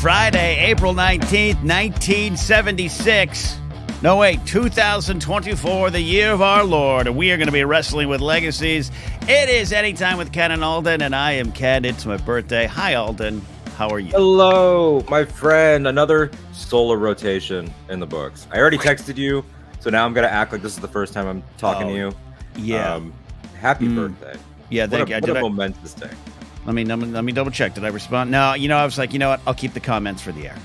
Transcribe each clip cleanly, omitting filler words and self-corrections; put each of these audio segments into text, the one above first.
Friday, April 19th, 1976. No, wait, 2024, the year of our Lord. And we are going to be wrestling with legacies. It is Anytime with Ken and Alden, and I am Ken. It's my birthday. Hi, Alden. How are you? Hello, my friend. Another solar rotation in the books. I already texted you, so now I'm going to act like this is the first time I'm talking to you. Yeah. Happy birthday. Yeah, thank you. What a momentous day. Let me double check. Did I respond? No, I was like, you know what? I'll keep the comments for the air.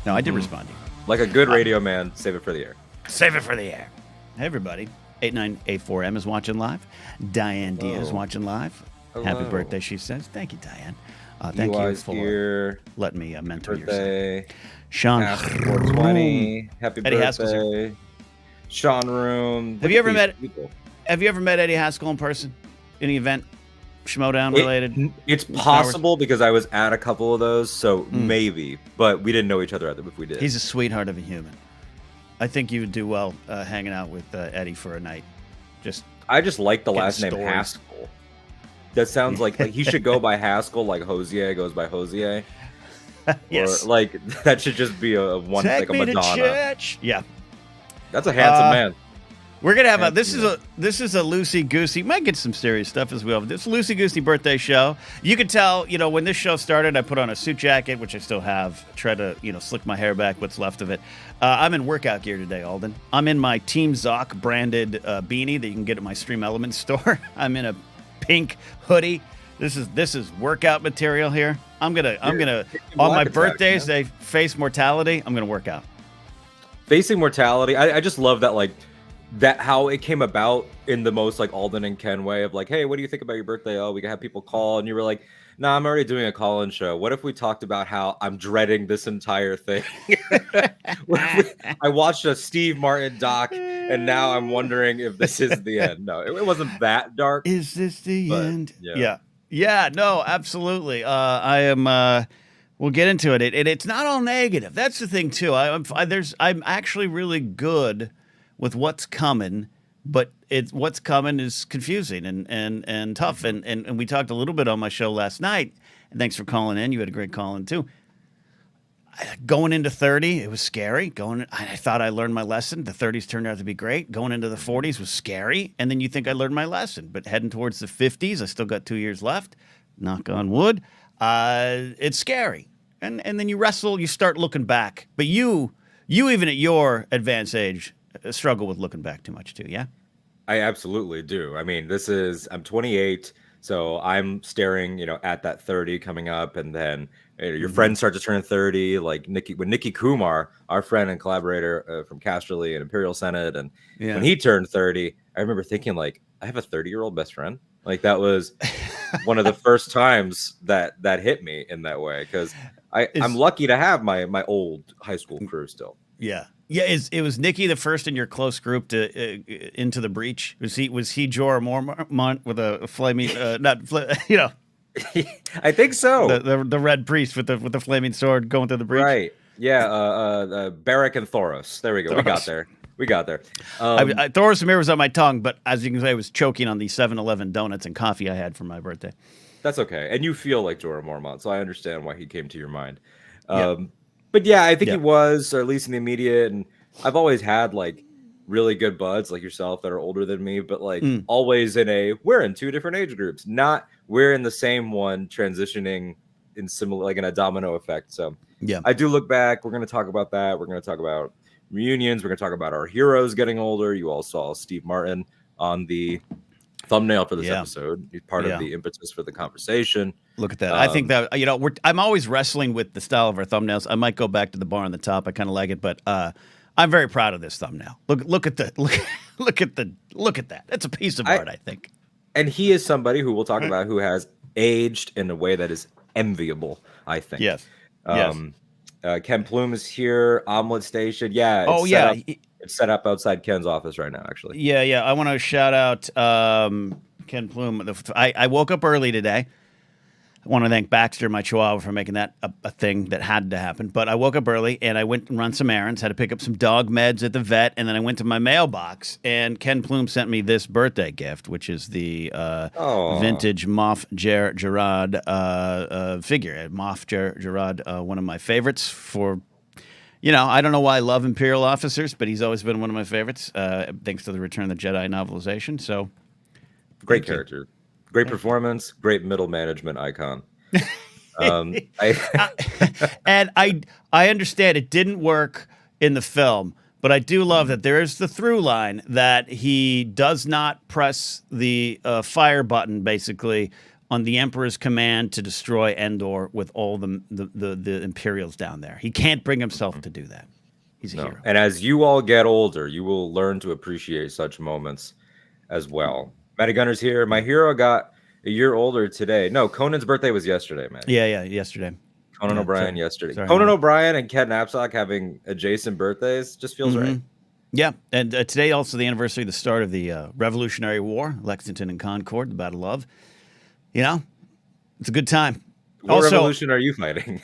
No, I did respond to you. Like a good radio man, save it for the air. Save it for the air. Hey, everybody. 8984M is watching live. Diane D is watching live. Hello. Happy birthday, she says. Thank you, Diane. Thank you for here. letting me mentor your Birthday. Sean. Happy 420. Happy Eddie birthday. Sean Room. Have you ever met Eddie Haskell in person? Any event? Schmodown related? It's possible because I was at a couple of those, so maybe. But we didn't know each other if we did. He's a sweetheart of a human. I think you would do well hanging out with Eddie for a night. I just like the last name Haskell. That sounds like he should go by Haskell, like Hosier goes by Hosier. Yes. Or like that should just be a Madonna. To church. Yeah. That's a handsome man. We're gonna have this is a loosey goosey. Might get some serious stuff as well. This loosey goosey birthday show. You can tell, when this show started, I put on a suit jacket, which I still have. Try to, slick my hair back, what's left of it. I'm in workout gear today, Alden. I'm in my Team Zoc branded beanie that you can get at my Stream Elements store. I'm in a pink hoodie. This is workout material here. I'm gonna on my birthdays they face mortality. I'm gonna work out. Facing mortality. I just love that that how it came about in the most Alden and Ken way of hey, what do you think about your birthday? Oh, we can have people call, and you were like, nah, I'm already doing a call-in show. What if we talked about how I'm dreading this entire thing? I watched a Steve Martin doc, and now I'm wondering if this is the end. No, it wasn't that dark. Is this the end? Yeah. No, absolutely. I am. We'll get into it. It's not all negative. That's the thing too. I'm actually really good with what's coming, but what's coming is confusing and tough. And we talked a little bit on my show last night. And thanks for calling in. You had a great call in too. Going into 30, it was scary. I thought I learned my lesson. The 30s turned out to be great. Going into the 40s was scary. And then you think I learned my lesson. But heading towards the 50s, I still got 2 years left. Knock on wood. It's scary. And then you wrestle, you start looking back. But you even at your advanced age, struggle with looking back too much too, yeah? I absolutely do. I mean, I'm 28, so I'm staring, at that 30 coming up, and then your friends start to turn 30, like Nikki Kumar, our friend and collaborator from Casterly and Imperial Senate, and when he turned 30, I remember thinking I have a 30-year-old best friend. That was one of the first times that hit me in that way, because I'm lucky to have my old high school crew still. Yeah. Yeah, it was Nikki the first in your close group to into the breach? Was he Jorah Mormont with a flaming I think so. The red priest with the flaming sword going through the breach. Right. Yeah. Beric and Thoros. There we go. Thoros. We got there. Thoros and Mir was on my tongue, but as you can say, I was choking on the 7-Eleven donuts and coffee I had for my birthday. That's okay, and you feel like Jorah Mormont, so I understand why he came to your mind. But yeah, I think he was, or at least in the immediate, and I've always had really good buds like yourself that are older than me, but always we're in two different age groups, not we're in the same one transitioning in similar, in a domino effect. So I do look back. We're going to talk about that. We're going to talk about reunions. We're going to talk about our heroes getting older. You all saw Steve Martin on the thumbnail for this episode. He's part of the impetus for the conversation. Look at that. I think that I'm always wrestling with the style of our thumbnails. I might go back to the bar on the top. I kind of like it, but I'm very proud of this thumbnail. Look at that. Look at that. That's a piece of art, I think. And he is somebody who we'll talk about who has aged in a way that is enviable, I think. Yes. Ken Plume is here. Omelet Station. Yeah. It's set up outside Ken's office right now, actually. Yeah. I want to shout out Ken Plume. I woke up early today. want to thank Baxter, my Chihuahua, for making that a thing that had to happen. But I woke up early and I went and run some errands, had to pick up some dog meds at the vet, and then I went to my mailbox, and Ken Plume sent me this birthday gift, which is the vintage Moff Gerard figure. Moff Gerard, one of my favorites for... I don't know why I love Imperial officers, but he's always been one of my favorites, thanks to the Return of the Jedi novelization. So, great character, great performance, great middle management icon. And I understand it didn't work in the film, but I do love that there is the through line that he does not press the fire button, basically, on the Emperor's command to destroy Endor with all the Imperials down there. He can't bring himself to do that. He's a hero. And as you all get older, you will learn to appreciate such moments as well. Matty Gunner's here. My hero got a year older today. No, Conan's birthday was yesterday, man. Yeah, yesterday. Conan O'Brien yesterday. Sorry, Conan O'Brien and Ken Knapsack having adjacent birthdays just feels right. Yeah, and today also the anniversary of the start of the Revolutionary War, Lexington and Concord, the Battle of... it's a good time. What revolution are you fighting?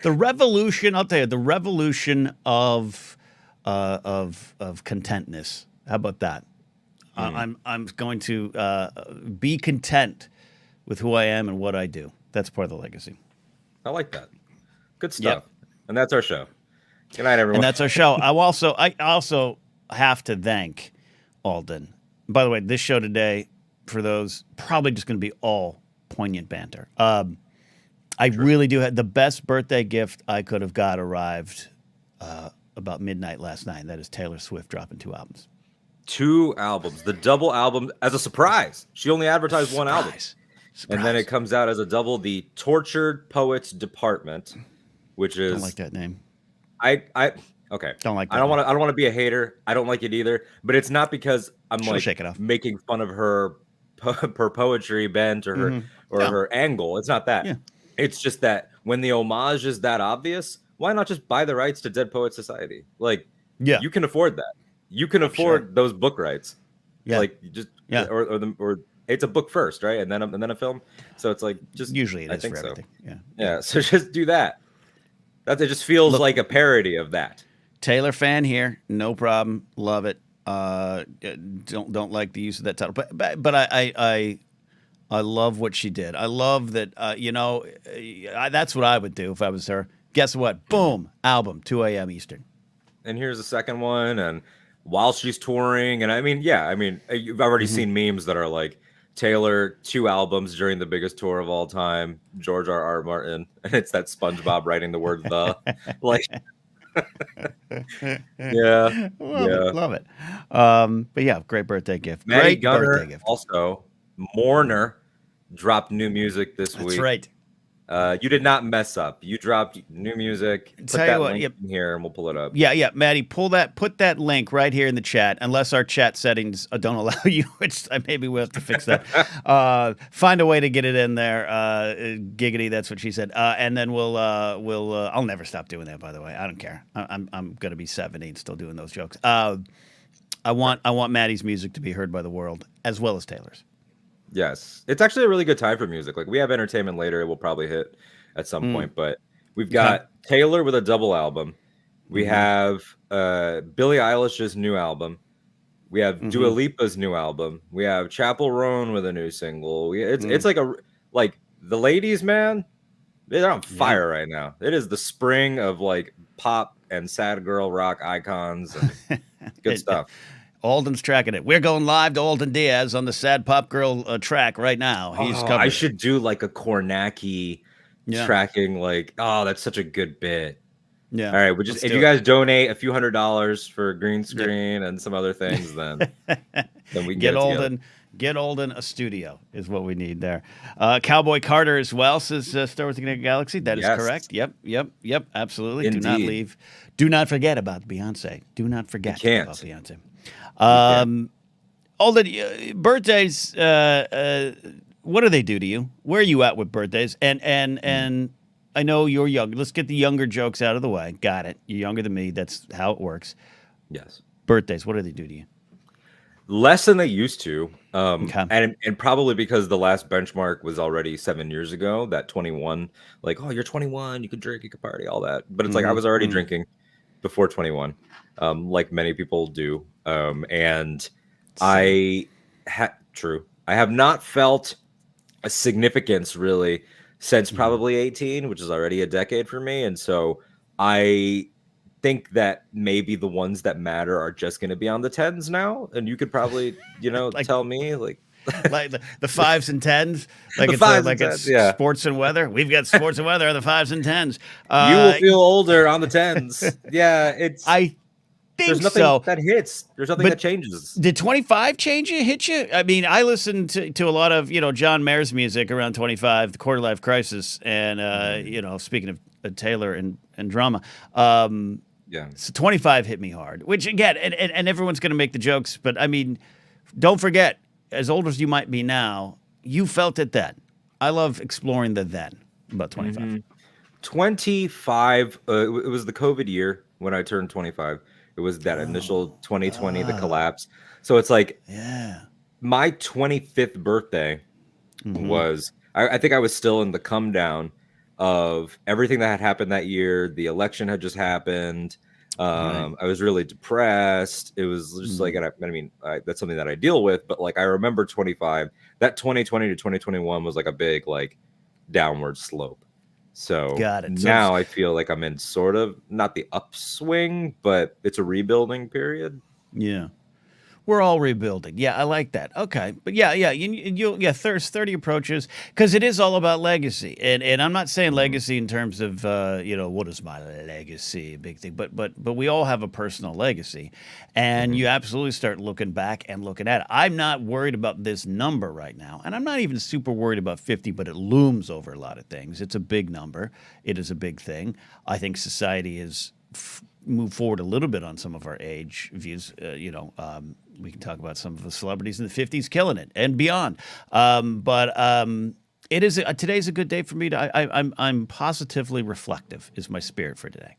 The revolution, I'll tell you, the revolution of contentness. How about that? I'm going to be content with who I am and what I do. That's part of the legacy. I like that. Good stuff. Yep. And that's our show. Good night, everyone. And that's our show. I also have to thank Alden. By the way, this show today, for those, probably just going to be all poignant banter. I really do have the best birthday gift I could have got arrived about midnight last night. And that is Taylor Swift dropping 2 albums. 2 albums. The double album as a surprise. She only advertised 1 album. And then it comes out as a double, the Tortured Poets Department, which is... I don't like that name. Okay. Don't like that. I don't want to be a hater. I don't like it either. But it's not because I'm shake it off. making fun of her poetry bent or her her angle. It's not that. Yeah. It's just that when the homage is that obvious, why not just buy the rights to Dead Poets Society? You can afford that. You can afford those book rights. Yeah. Or it's a book first, right? And then a film. So it's just usually it is for everything. So. Yeah. So just do that. It just feels like a parody of that. Taylor fan here, no problem, love it. Don't like the use of that title, but I love what she did. I love that. That's what I would do if I was her. Guess what? Boom, album, 2 a.m. Eastern. And here's the second one, and while she's touring, and you've already seen memes that are like Taylor 2 albums during the biggest tour of all time, George R.R. Martin, and it's that SpongeBob writing the word "the," Love it. But yeah, great birthday gift. Matty Great Gunner, birthday gift. Also, Mourner dropped new music this week. That's right. You did not mess up. You dropped new music. Put that link in here, and we'll pull it up. Yeah, Maddie, put that link right here in the chat. Unless our chat settings don't allow you, which maybe we'll have to fix that. Find a way to get it in there. Giggity, that's what she said. And then we'll. I'll never stop doing that. By the way, I don't care. I'm gonna be 70 and still doing those jokes. I want Maddie's music to be heard by the world as well as Taylor's. Yes. It's actually a really good time for music. We have entertainment later. We'll probably hit at some point, but we've got Taylor with a double album. We have Billie Eilish's new album. We have Dua Lipa's new album. We have Chappell Roan with a new single. It's like the ladies, man, they're on fire right now. It is the spring of pop and sad girl rock icons and good stuff. Alden's tracking it. We're going live to Alden Diaz on the Sad Pop Girl track right now. He's covered. I should do a Kornacki tracking. That's such a good bit. Yeah. All right. If you guys donate a few $100s for green screen and some other things, then we get Alden. Get Alden a studio is what we need there. Cowboy Carter as well says Star Wars: The Connected Galaxy. That is correct. Yep. Absolutely. Indeed. Do not leave. Do not forget about Beyonce. Do not forget about Beyonce. Alden, birthdays, what do they do to you? Where are you at with birthdays? And I know you're young. Let's get the younger jokes out of the way. Got it. You're younger than me. That's how it works. Yes. Birthdays, what do they do to you? Less than they used to. Okay. And probably because the last benchmark was already 7 years ago, that 21, like, oh, you're 21, you can drink, you can party, all that. But it's like I was already drinking before 21, like many people do. And Same. true. I have not felt a significance really since Mhm. probably 18, which is already a decade for me. And so I think that maybe the ones that matter are just going to be on the tens now. And you could probably, Like tell me like like the fives and tens, the fives and tens. Yeah. sports and weather. We've got sports and weather on the fives and tens. You will feel older on the tens. Yeah. I There's think nothing so. that hits. There's nothing that But changes. did 25 change you, hit you? I mean, I listened to a lot of, John Mayer's music around 25, the Quarter Life Crisis, and, speaking of Taylor and drama, Yeah. so 25 hit me hard, which again, and everyone's going to make the jokes, but I mean, don't forget, as old as you might be now, you felt it then. I love exploring the then, about 25. 25, it was the COVID year when I turned 25. It was that initial 2020, the collapse. So it's like Yeah. my 25th birthday was, I think I was still in the come down of everything that had happened that year. The election had just happened. Right. I was really depressed. It was just like, and I mean, that's something that I deal with, but like I remember 25, that 2020 to 2021 was like a big like downward slope. So Got it. So now I feel like I'm in sort of not the upswing, but it's a rebuilding period. yeah. We're all rebuilding. Yeah, I like that. Okay, but yeah, there's 30 approaches because it is all about legacy, and I'm not saying legacy in terms of what is my legacy, big thing, but we all have a personal legacy, and you absolutely start looking back and looking at it. I'm not worried about this number right now, and I'm not even super worried about 50, but it looms over a lot of things. It's a big number. It is a big thing. I think society is. Move forward a little bit on some of our age views. We can talk about some of the celebrities in the 50s killing it and beyond. But it is today's a good day for me to. I'm positively reflective. Is my spirit for today.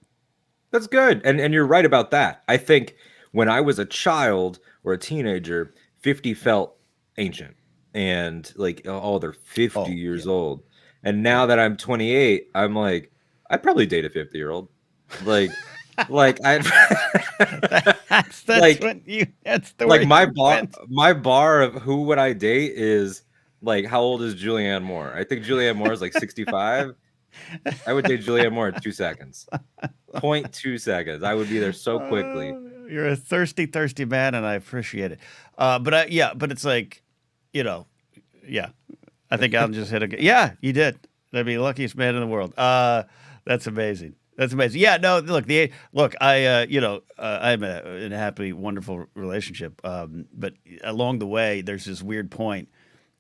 That's good. And you're right about that. I think when I was a child or a teenager, 50 felt ancient and like, oh, they're 50 years old. And now that I'm 28, I'm like, I'd probably date a 50-year-old. Like I that's like what you that's the like way my you bar went. my bar of who would I date is like how old is Julianne Moore? I think Julianne Moore is like 65. I would date Julianne Moore in 2 seconds. 0.2 seconds. I would be there so quickly. You're a thirsty man, and I appreciate it. But it's like, yeah. I think Alan just hit a. Yeah, you did. That'd be the luckiest man in the world. That's amazing. That's amazing. Yeah, no, look. I'm in a happy, wonderful relationship. But along the way, there's this weird point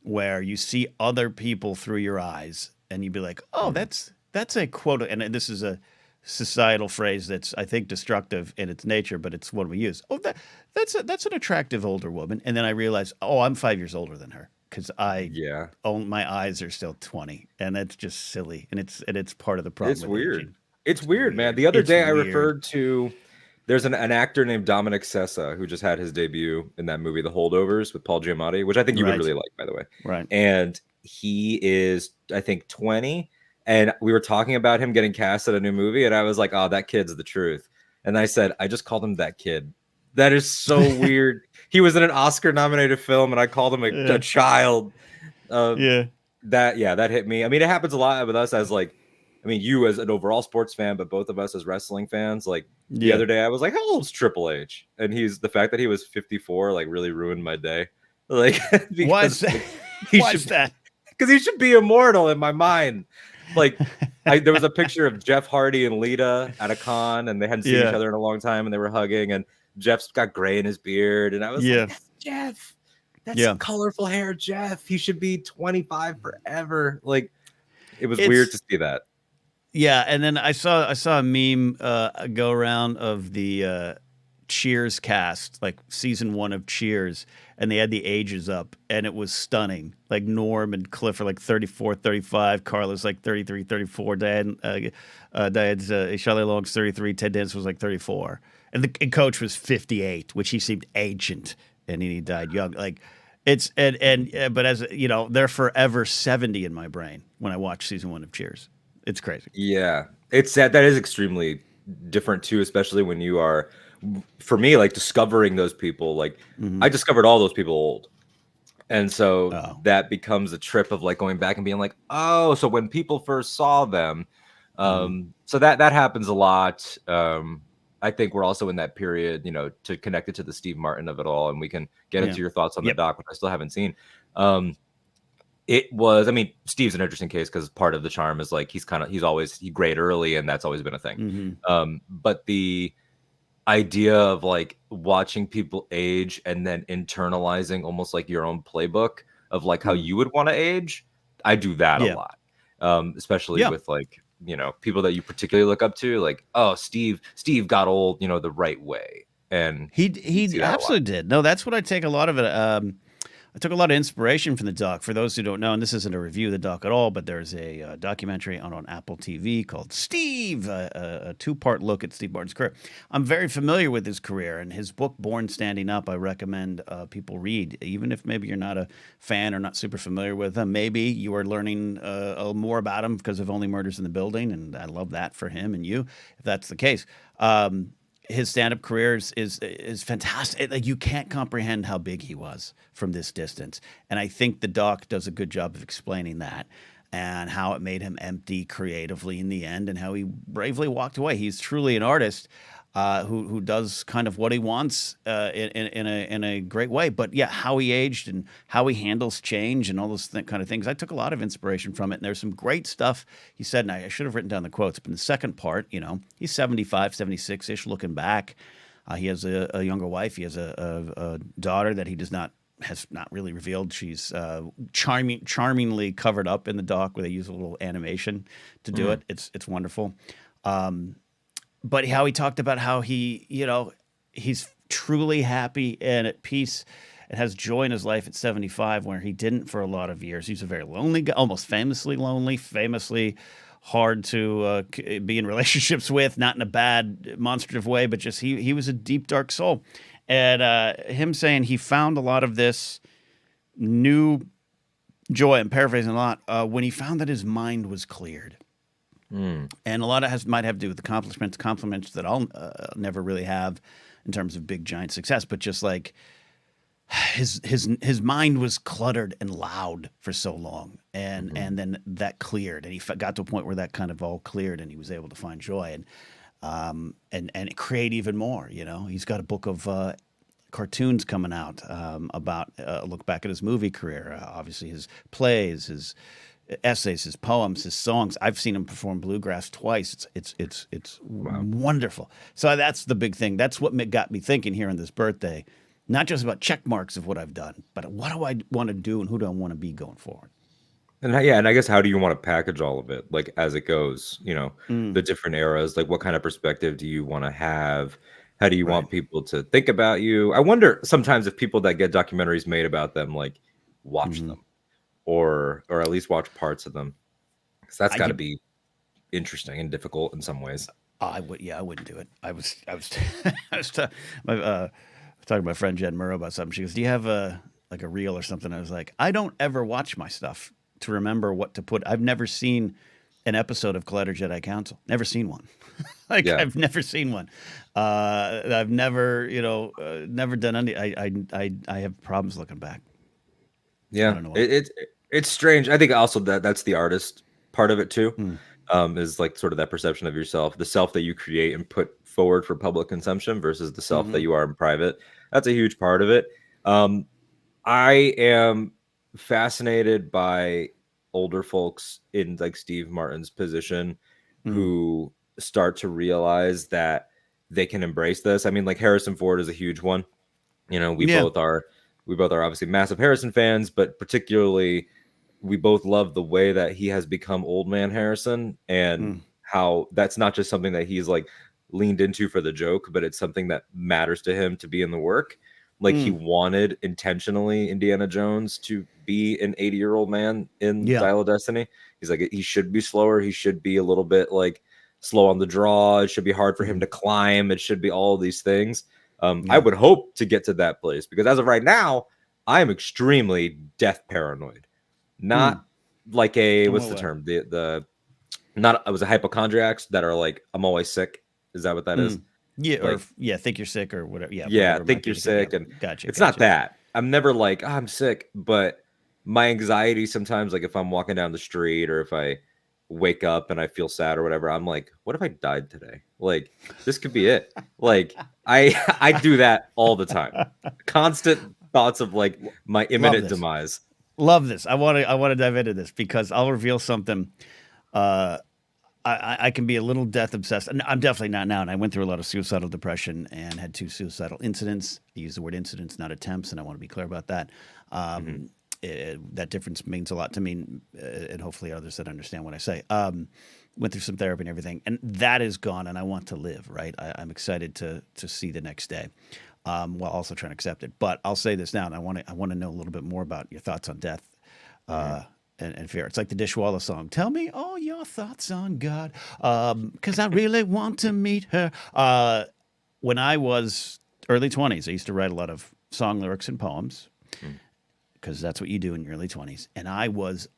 where you see other people through your eyes, and you'd be like, "Oh, that's a quote." And this is a societal phrase that's, I think, destructive in its nature, but it's one we use. Oh, that's an attractive older woman. And then I realize, oh, I'm 5 years older than her because my eyes are still 20, and that's just silly, and it's part of the problem. It's with weird. aging. It's weird, man. The other day I weird. referred to there's an actor named Dominic Sessa who just had his debut in that movie, The Holdovers, with Paul Giamatti, which I think you would really like, by the way. Right. And he is, I think, 20. And we were talking about him getting cast at a new movie, and I was like, "Oh, that kid's the truth." And I said, "I just called him that kid." That is so weird. He was in an Oscar-nominated film, and I called him a child. That hit me. I mean, it happens a lot with us as like. I mean, you as an overall sports fan, but both of us as wrestling fans. Like the other day, I was like, "How old's Triple H?" And the fact that he was 54, like really ruined my day. Like, why is that? Because he should be immortal in my mind. Like, there was a picture of Jeff Hardy and Lita at a con, and they hadn't seen each other in a long time, and they were hugging, and Jeff's got gray in his beard, and I was like, "That's Jeff. That's colorful hair, Jeff. He should be 25 forever." Like, it was weird to see that. Yeah, and then I saw a meme go around of the Cheers cast, like season 1 of Cheers, and they had the ages up, and it was stunning. Like Norm and Cliff are like 34, 35, Carla's like 33, 34, Diane's Charlie Long's 33, Ted Danson was like 34, and the Coach was 58, which he seemed ancient and he died young. Like it's but as you know, they're forever 70 in my brain when I watch season 1 of Cheers. It's crazy. Yeah, it's that is extremely different too, especially when you are, for me, like discovering those people. Like I discovered all those people old. And so Oh. that becomes a trip of like going back and being like, oh, so when people first saw them, so that happens a lot. I think we're also in that period, to connect it to the Steve Martin of it all, and we can get Yeah. into your thoughts on the Yep. doc, which I still haven't seen. It was, I mean, Steve's an interesting case because part of the charm is like he's great early, and that's always been a thing. But the idea of like watching people age and then internalizing almost like your own playbook of like how you would want to age, I do that a Yeah. lot, especially Yeah. with like people that you particularly look up to, like, oh, Steve got old the right way, and He see that a lot. absolutely did. No, that's what I take a lot of it. I took a lot of inspiration from the doc. For those who don't know, and this isn't a review of the doc at all, but there's a documentary on Apple TV called Steve, a 2-part look at Steve Martin's career. I'm very familiar with his career, and his book, Born Standing Up, I recommend people read, even if maybe you're not a fan or not super familiar with him. Maybe you are learning more about him because of Only Murders in the Building, and I love that for him and you, if that's the case. His stand-up career is fantastic. Like you can't comprehend how big he was from this distance, and I think the doc does a good job of explaining that and how it made him empty creatively in the end, and how he bravely walked away. He's truly an artist who does kind of what he wants in a great way. But yeah, how he aged and how he handles change and all those kind of things. I took a lot of inspiration from it, and there's some great stuff he said. And I should have written down the quotes, but in the second part, he's 75, 76-ish looking back. He has a younger wife. He has a daughter that he has not really revealed. She's charmingly covered up in the doc where they use a little animation to do it. It's wonderful. But how he talked about how he's truly happy and at peace and has joy in his life at 75, where he didn't for a lot of years. He's a very lonely guy, almost famously lonely, famously hard to be in relationships with, not in a bad, demonstrative way, but just he was a deep, dark soul. And him saying he found a lot of this new joy, I'm paraphrasing a lot, when he found that his mind was cleared. And a lot of might have to do with compliments that I'll never really have in terms of big giant success, but just like his mind was cluttered and loud for so long, and then that cleared, and he got to a point where that kind of all cleared, and he was able to find joy and create even more. He's got a book of cartoons coming out about a look back at his movie career. Obviously, his plays, his essays, his poems, his songs. I've seen him perform bluegrass twice. It's wonderful. So that's the big thing. That's what got me thinking here on this birthday, not just about check marks of what I've done, but what do I want to do and who do I want to be going forward? And I guess how do you want to package all of it, like as it goes, the different eras, like what kind of perspective do you want to have? How do you want people to think about you? I wonder sometimes if people that get documentaries made about them, like watch them. Or at least watch parts of them, because that's got to be interesting and difficult in some ways. I wouldn't do it. I was talking to my friend Jen Murrow about something. She goes, "Do you have a reel or something?" I was like, "I don't ever watch my stuff to remember what to put. I've never seen an episode of Collider Jedi Council. Never seen one. I've never seen one. I've never never done any. I have problems looking back." Yeah, it's strange. I think also that's the artist part of it too, is like sort of that perception of yourself, the self that you create and put forward for public consumption versus the self that you are in private. That's a huge part of it. I am fascinated by older folks in like Steve Martin's position who start to realize that they can embrace this. I mean, like Harrison Ford is a huge one. We both are obviously massive Harrison fans, but particularly we both love the way that he has become old man Harrison, and how that's not just something that he's like leaned into for the joke, but it's something that matters to him to be in the work. Like he wanted intentionally Indiana Jones to be an 80-year-old man in Dial of Destiny. He's like, he should be slower. He should be a little bit like slow on the draw. It should be hard for him to climb. It should be all of these things. I would hope to get to that place, because as of right now, I am extremely death paranoid. Not like a, what's the term? The not, I was a hypochondriacs that are like, I'm always sick. Is that what that is? Yeah, like, or think you're sick or whatever. Yeah, yeah, whatever think you're sick, and gotcha. It's not that. I'm never like, oh, I'm sick, but my anxiety sometimes, like if I'm walking down the street or if I wake up and I feel sad or whatever, I'm like, what if I died today? Like, this could be it. Like, I do that all the time. Constant thoughts of like my imminent demise. Love this. I want to dive into this because I'll reveal something. I can be a little death obsessed. I'm definitely not now. And I went through a lot of suicidal depression and had 2 suicidal incidents. I use the word incidents, not attempts, and I want to be clear about that. That difference means a lot to me, and hopefully others that understand what I say. Went through some therapy and everything, and that is gone, and I want to live, right? I'm excited to see the next day, while also trying to accept it. But I'll say this now, and I want to know a little bit more about your thoughts on death. And fear. It's like the Dishwalla song. Tell me all your thoughts on God, because I really want to meet her. When I was early 20s, I used to write a lot of song lyrics and poems, because that's what you do in your early 20s. And I was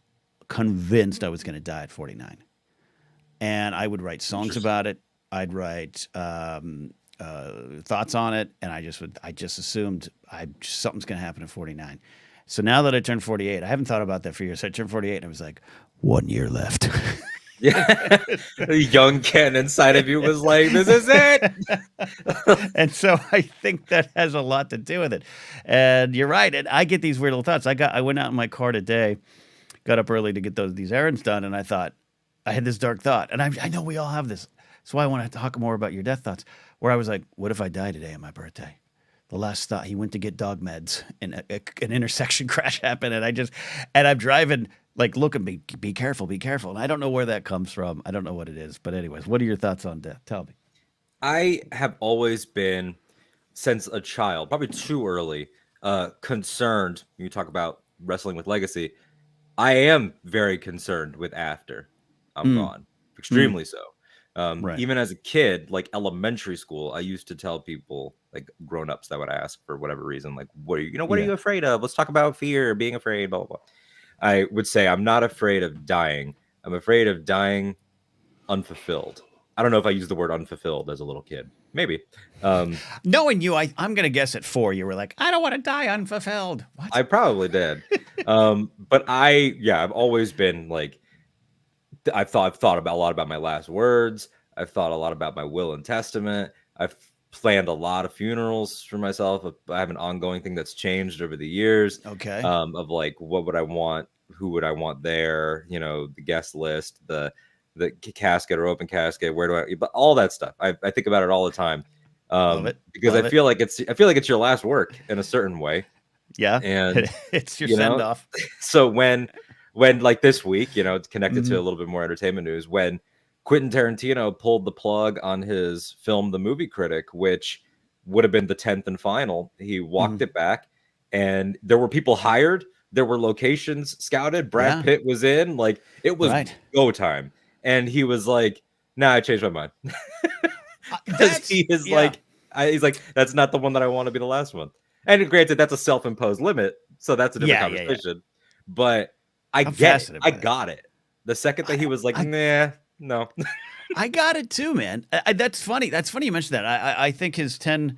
convinced I was going to die at 49. And I would write songs about it. I'd write thoughts on it, and I just assumed something's going to happen at 49. So now that I turned 48, I haven't thought about that for years. I turned 48 and I was like, 1 year left. Yeah. The young Ken inside of you was like, this is it. And so I think that has a lot to do with it. And you're right. And I get these weird little thoughts. I went out in my car today, got up early to get these errands done. And I had this dark thought. And I know we all have this. That's why I want to talk more about your death thoughts, where I was like, what if I die today on my birthday? The last thought, he went to get dog meds and an intersection crash happened. And I'm driving, like, look at me, be careful. And I don't know where that comes from. I don't know what it is. But anyways, what are your thoughts on death? Tell me. I have always been, since a child, probably too early, concerned. You talk about wrestling with legacy. I am very concerned with after I'm gone, extremely so. Right. Even as a kid, like elementary school, I used to tell people, like grown-ups that would ask for whatever reason, like, what are you afraid of? Let's talk about fear, being afraid, blah, blah, blah. I would say, I'm not afraid of dying. I'm afraid of dying unfulfilled. I don't know if I used the word unfulfilled as a little kid. Maybe. Knowing you, I'm going to guess at 4, you were like, I don't want to die unfulfilled. What? I probably did. But I've always been like, I've thought about a lot about my last words. I've thought a lot about my will and testament. I've planned a lot of funerals for myself. I have an ongoing thing that's changed over the years. Okay. Of like, what would I want? Who would I want there? You know, the guest list, the casket or open casket. Where do I? But all that stuff. I think about it all the time. Love it. Because I feel like it's your last work in a certain way. Yeah. And it's your send off. So when like this week, it's connected to a little bit more entertainment news, when Quentin Tarantino pulled the plug on his film The Movie Critic, which would have been the 10th and final, he walked it back, and there were people hired, there were locations scouted, Brad Pitt was in, like, it was go time, and he was like, nah, I changed my mind. Because he is like, he's like, that's not the one that I want to be the last one. And granted, that's a self-imposed limit, so that's a different conversation. But I got it. The second that he was like, nah, no. I got it too, man. That's funny. That's funny you mentioned that. I think his 10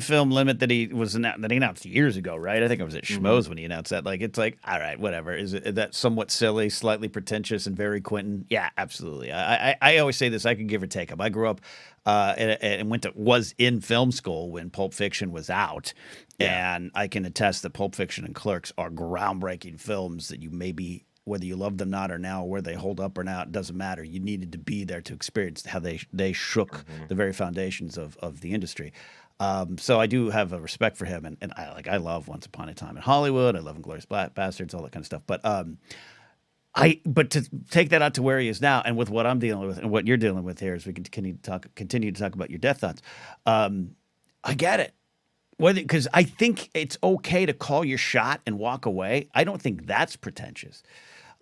film limit that he announced years ago, right? I think it was at Schmoes when he announced that. Like, it's like, all right, whatever. Is that somewhat silly, slightly pretentious, and very Quentin? Yeah, absolutely. I always say this. I could give or take him. I grew up and was in film school when Pulp Fiction was out. Yeah. And I can attest that Pulp Fiction and Clerks are groundbreaking films that you maybe, whether you love them not or now, where they hold up or not, it doesn't matter. You needed to be there to experience how they shook the very foundations of the industry. So I do have a respect for him, and I love Once Upon a Time in Hollywood. I love Inglourious Bastards, all that kind of stuff. But but to take that out to where he is now, and with what I'm dealing with and what you're dealing with here, as we continue to talk about your death thoughts, I get it. Because I think it's okay to call your shot and walk away. I don't think that's pretentious.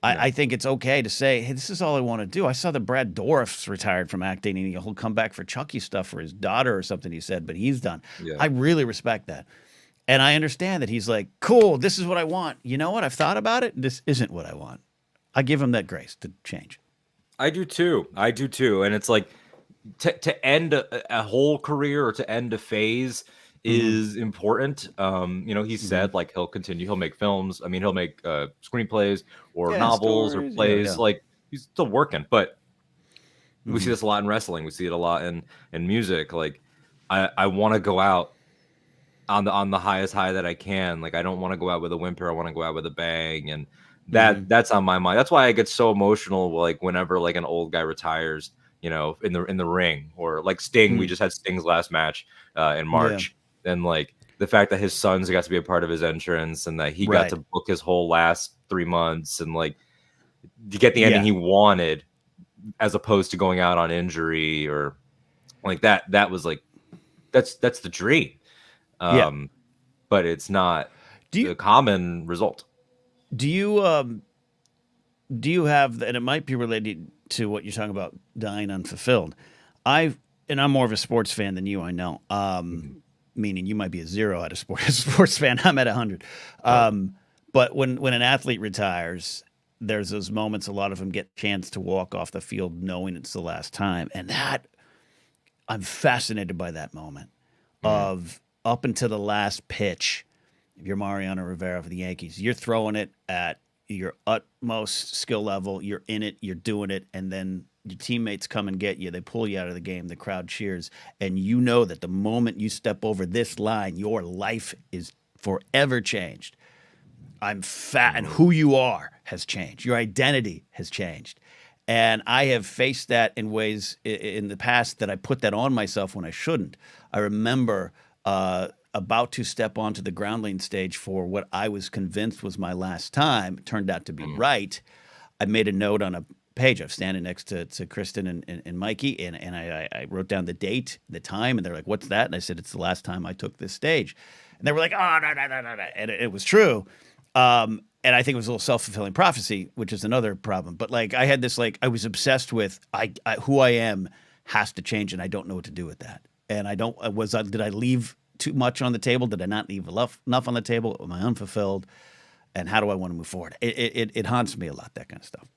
I think it's okay to say, hey, this is all I want to do. I saw that Brad Dourif's retired from acting and he'll come back for Chucky stuff for his daughter or something he said, but he's done. Yeah. I really respect that. And I understand that he's like, cool, this is what I want. You know what? I've thought about it. This isn't what I want. I give him that grace to change. I do too. And it's like to end a whole career or to end a phase is important. He said like he'll continue, he'll make films. I mean, he'll make screenplays or novels stories, or plays. Like he's still working, but we see this a lot in wrestling. We see it a lot in music. Like I want to go out on the highest high that I can. Like I don't want to go out with a whimper. I want to go out with a bang. And that's on my mind. That's why I get so emotional like whenever like an old guy retires, in the ring, or like Sting. We just had Sting's last match in March. And like the fact that his sons got to be a part of his entrance and that he got to book his whole last 3 months and like to get the ending he wanted as opposed to going out on injury or like that was like, that's the dream. But it's not the common result. Do you have, and it might be related to what you're talking about, dying unfulfilled. I'm more of a sports fan than you, I know. Meaning you might be a 0 at a sports fan. I'm at 100. But when an athlete retires, there's those moments, a lot of them get a chance to walk off the field knowing it's the last time. And that, I'm fascinated by that moment of up until the last pitch. If you're Mariano Rivera for the Yankees, you're throwing it at your utmost skill level. You're in it, you're doing it, and then your teammates come and get you. They pull you out of the game. The crowd cheers. And you know that the moment you step over this line, your life is forever changed. I'm fat, and who you are has changed. Your identity has changed. And I have faced that in ways in the past that I put that on myself when I shouldn't. I remember about to step onto the groundling stage for what I was convinced was my last time. It turned out to be right. I made a note on a page. I was standing next to Kristen and Mikey, and I wrote down the date, the time, and they're like, "What's that?" And I said, "It's the last time I took this stage." And they were like, "Oh, no. And it was true. And I think it was a little self-fulfilling prophecy, which is another problem. But like I had this, like I was obsessed with who I am has to change, and I don't know what to do with that. And did I leave too much on the table? Did I not leave enough on the table? Am I unfulfilled? And how do I want to move forward? It haunts me a lot, that kind of stuff.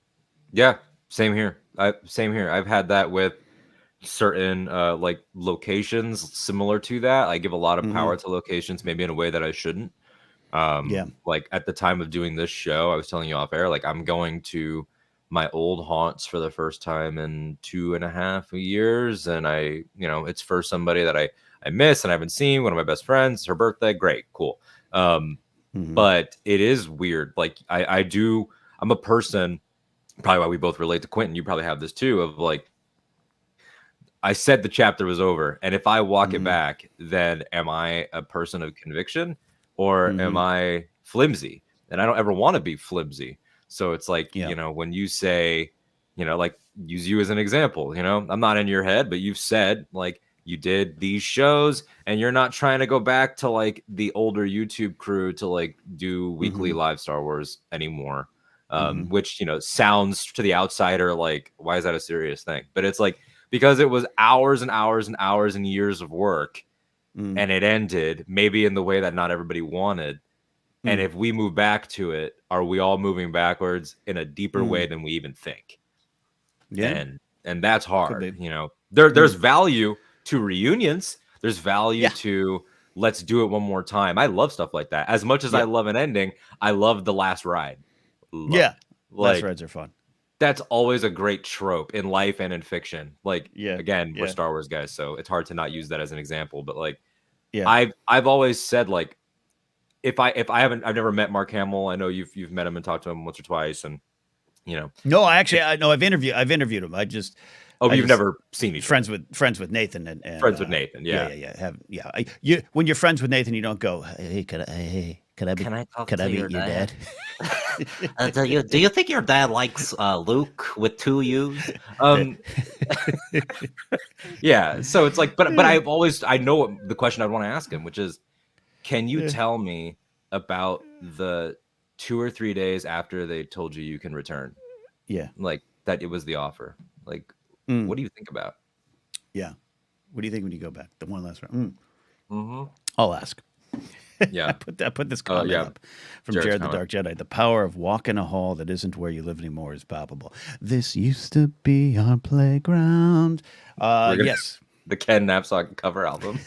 Yeah, same here. I've had that with certain like locations similar to that. I give a lot of power to locations, maybe in a way that I shouldn't. Like at the time of doing this show, I was telling you off air, like I'm going to my old haunts for the first time in 2.5 years. And it's for somebody that I miss and I haven't seen, one of my best friends, her birthday. Great. Cool. But it is weird. Like I'm a person, probably why we both relate to Quentin. You probably have this too, of like, I said the chapter was over. And if I walk it back, then am I a person of conviction or am I flimsy? And I don't ever want to be flimsy. So it's like, when you say, like use you as an example, I'm not in your head, but you've said like you did these shows and you're not trying to go back to like the older YouTube crew to like do weekly live Star Wars anymore. Which, sounds to the outsider like, why is that a serious thing? But it's like, because it was hours and hours and hours and years of work and it ended maybe in the way that not everybody wanted. And if we move back to it, are we all moving backwards in a deeper way than we even think? Yeah. And that's hard. There's value to reunions. There's value to let's do it one more time. I love stuff like that. As much as I love an ending, I love the last ride. Last rides are fun. That's always a great trope in life and in fiction. Like, again, we're Star Wars guys, so it's hard to not use that as an example. But like, I've always said like, I've never met Mark Hamill. I know you've met him and talked to him once or twice, and No, I know I've interviewed him. You've never seen each other. Friends with Nathan and friends with Nathan. When you're friends with Nathan, you don't go, hey, could I meet your dad? Do you think your dad likes Luke with 2 U's? Yeah. So it's like, but I know what the question I'd want to ask him, which is, can you tell me about the 2 or 3 days after they told you you can return. Yeah. Like that it was the offer. Like, what do you think about? Yeah. What do you think when you go back? The one last round. Mm-hmm. I'll ask. Yeah. I put this comment up from Jared's Jared the Dark Jedi. The power of walking a hall that isn't where you live anymore is palpable. This used to be our playground. Yes. The Ken Knapsack cover album.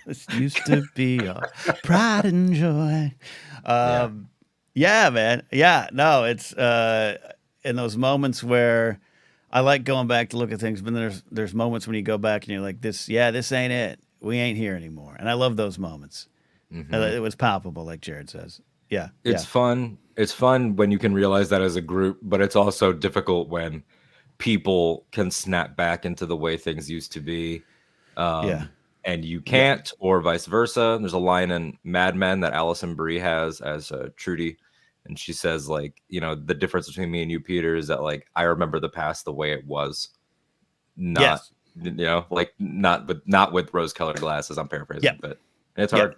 This used to be our pride and joy. Yeah, man. Yeah, no, it's in those moments where I like going back to look at things, but there's moments when you go back and you're like, this ain't it. We ain't here anymore. And I love those moments. Mm-hmm. It was palpable, like Jared says. Yeah. It's fun. It's fun when you can realize that as a group, but it's also difficult when people can snap back into the way things used to be. And you can't, or vice versa. There's a line in Mad Men that Alison Brie has as Trudy, and she says, like, you know, the difference between me and you, Peter, is that, like, I remember the past the way it was, not, you know, like not with rose-colored glasses. I'm paraphrasing, but it's hard.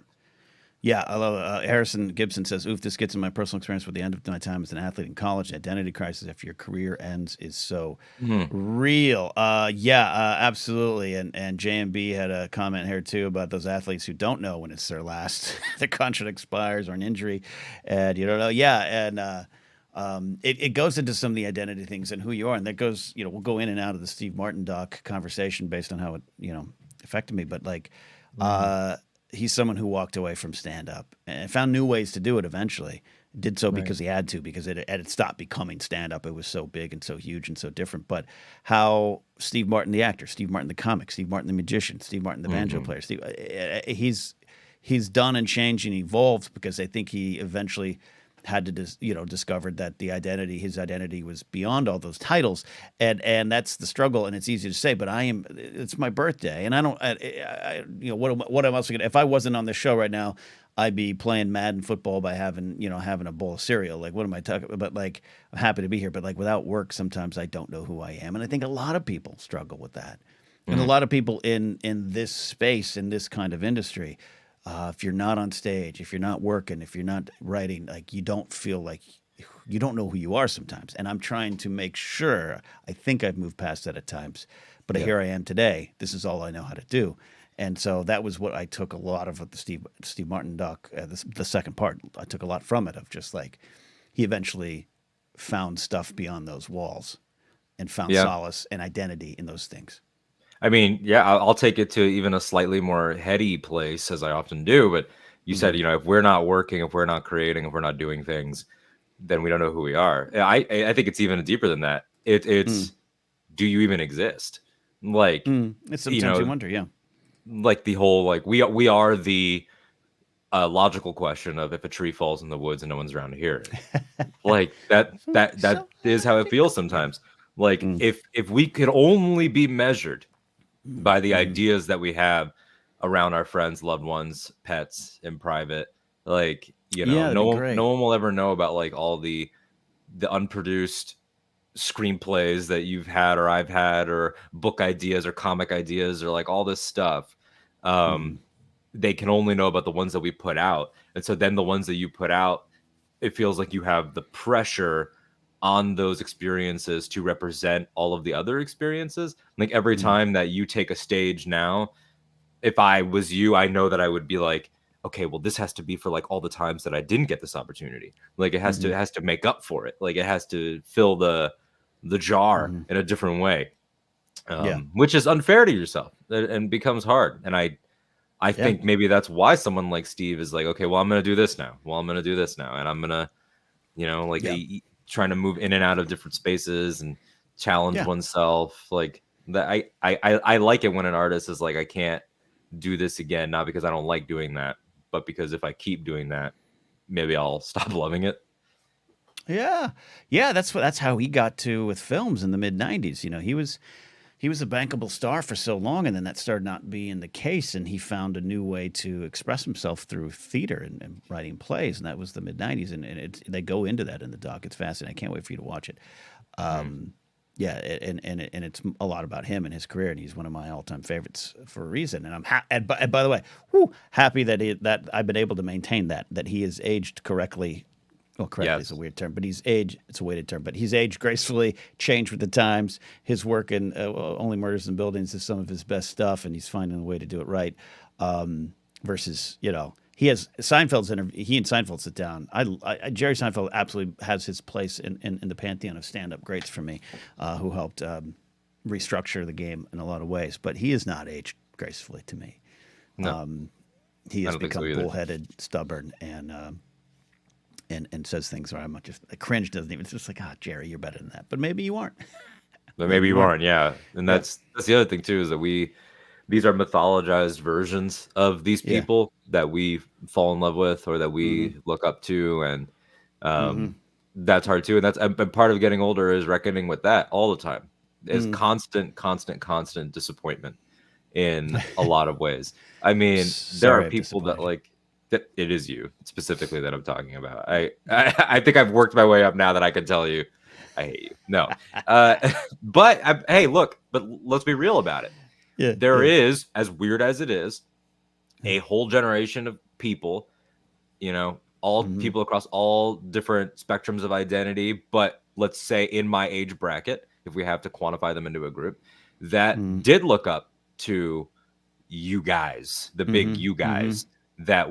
Yeah, I love it. Harrison Gibson says, oof, this gets in my personal experience with the end of my time as an athlete in college. The identity crisis after your career ends is so real. Absolutely. And JMB had a comment here, too, about those athletes who don't know when it's their last. The contract expires or an injury, and you don't know. Yeah, and it goes into some of the identity things and who you are. And that goes, you know, we'll go in and out of the Steve Martin doc conversation based on how it, you know, affected me. But, like, he's someone who walked away from stand-up and found new ways to do it eventually. Did so because he had to, because it had stopped becoming stand-up. It was so big and so huge and so different. But how Steve Martin, the actor, Steve Martin, the comic, Steve Martin, the magician, Steve Martin, the banjo player, he's done and changed and evolved because I think he eventually had to discovered that his identity was beyond all those titles, and that's the struggle. And it's easy to say, but it's my birthday, and I don't, what am I else gonna? If I wasn't on this show right now, I'd be playing Madden football by having a bowl of cereal. Like, what am I talking about? But, like, I'm happy to be here, but, like, without work, sometimes I don't know who I am, and I think a lot of people struggle with that, and a lot of people in this space, in this kind of industry. If you're not on stage, if you're not working, if you're not writing, like, you don't feel like you don't know who you are sometimes. And I'm trying to make sure, I think I've moved past that at times, but here I am today. This is all I know how to do. And so that was what I took a lot of the Steve Martin doc, the second part. I took a lot from it, of just, like, he eventually found stuff beyond those walls and found solace and identity in those things. I mean, I'll take it to even a slightly more heady place, as I often do. But you said, if we're not working, if we're not creating, if we're not doing things, then we don't know who we are. I think it's even deeper than that. It's do you even exist? Like, it's sometimes you wonder, like the whole, like, we are the logical question of if a tree falls in the woods and no one's around to hear it. Like that is how it feels sometimes. Like if we could only be measured by the ideas that we have around our friends, loved ones, pets in private, like, no one will ever know about, like, all the unproduced screenplays that you've had or I've had, or book ideas or comic ideas, or, like, all this stuff. They can only know about the ones that we put out. And so then the ones that you put out, it feels like you have the pressure on those experiences to represent all of the other experiences. Like, every time that you take a stage now, if I was you, I know that I would be like, okay, well, this has to be for, like, all the times that I didn't get this opportunity. Like, it has to make up for it. Like, it has to fill the jar in a different way, which is unfair to yourself and becomes hard. And I think maybe that's why someone like Steve is like, okay, well, I'm going to do this now. Well, I'm going to do this now. And I'm going to, trying to move in and out of different spaces and challenge oneself. Like, that, I like it when an artist is like, I can't do this again, not because I don't like doing that, but because if I keep doing that, maybe I'll stop loving it. Yeah. That's how he got to with films in the mid '90s. He was a bankable star for so long, and then that started not being the case, and he found a new way to express himself through theater and writing plays, and that was the mid '90s, and they go into that in the doc. It's fascinating. I can't wait for you to watch it. And it's a lot about him and his career, and he's one of my all-time favorites for a reason. And and by the way, happy that I've been able to maintain that he has aged correctly Well, correctly is a weird term, but he's aged. It's a weighted term, but he's aged gracefully, changed with the times. His work in Only Murders in Buildings is some of his best stuff, and he's finding a way to do it right. Versus, he has Seinfeld's interview. He and Seinfeld sit down. Jerry Seinfeld absolutely has his place in the pantheon of stand-up greats for me, who helped restructure the game in a lot of ways. But he is not aged gracefully to me. No, he has become bullheaded, stubborn, and says things where I'm just cringe. Doesn't even. It's just like, Jerry, you're better than that. But maybe you aren't. But maybe you aren't. Yeah, and that's the other thing too, is that these are mythologized versions of these people that we fall in love with or that we look up to, and that's hard too. And that's part of getting older is reckoning with that all the time. Is constant disappointment in a lot of ways. I mean, there are people that that it is you specifically that I'm talking about. I think I've worked my way up now that I can tell you I hate you. No, but hey, look, but let's be real about it. Yeah, there is, as weird as it is, a whole generation of people, all people across all different spectrums of identity, but let's say in my age bracket, if we have to quantify them into a group, that did look up to you guys, the big you guys that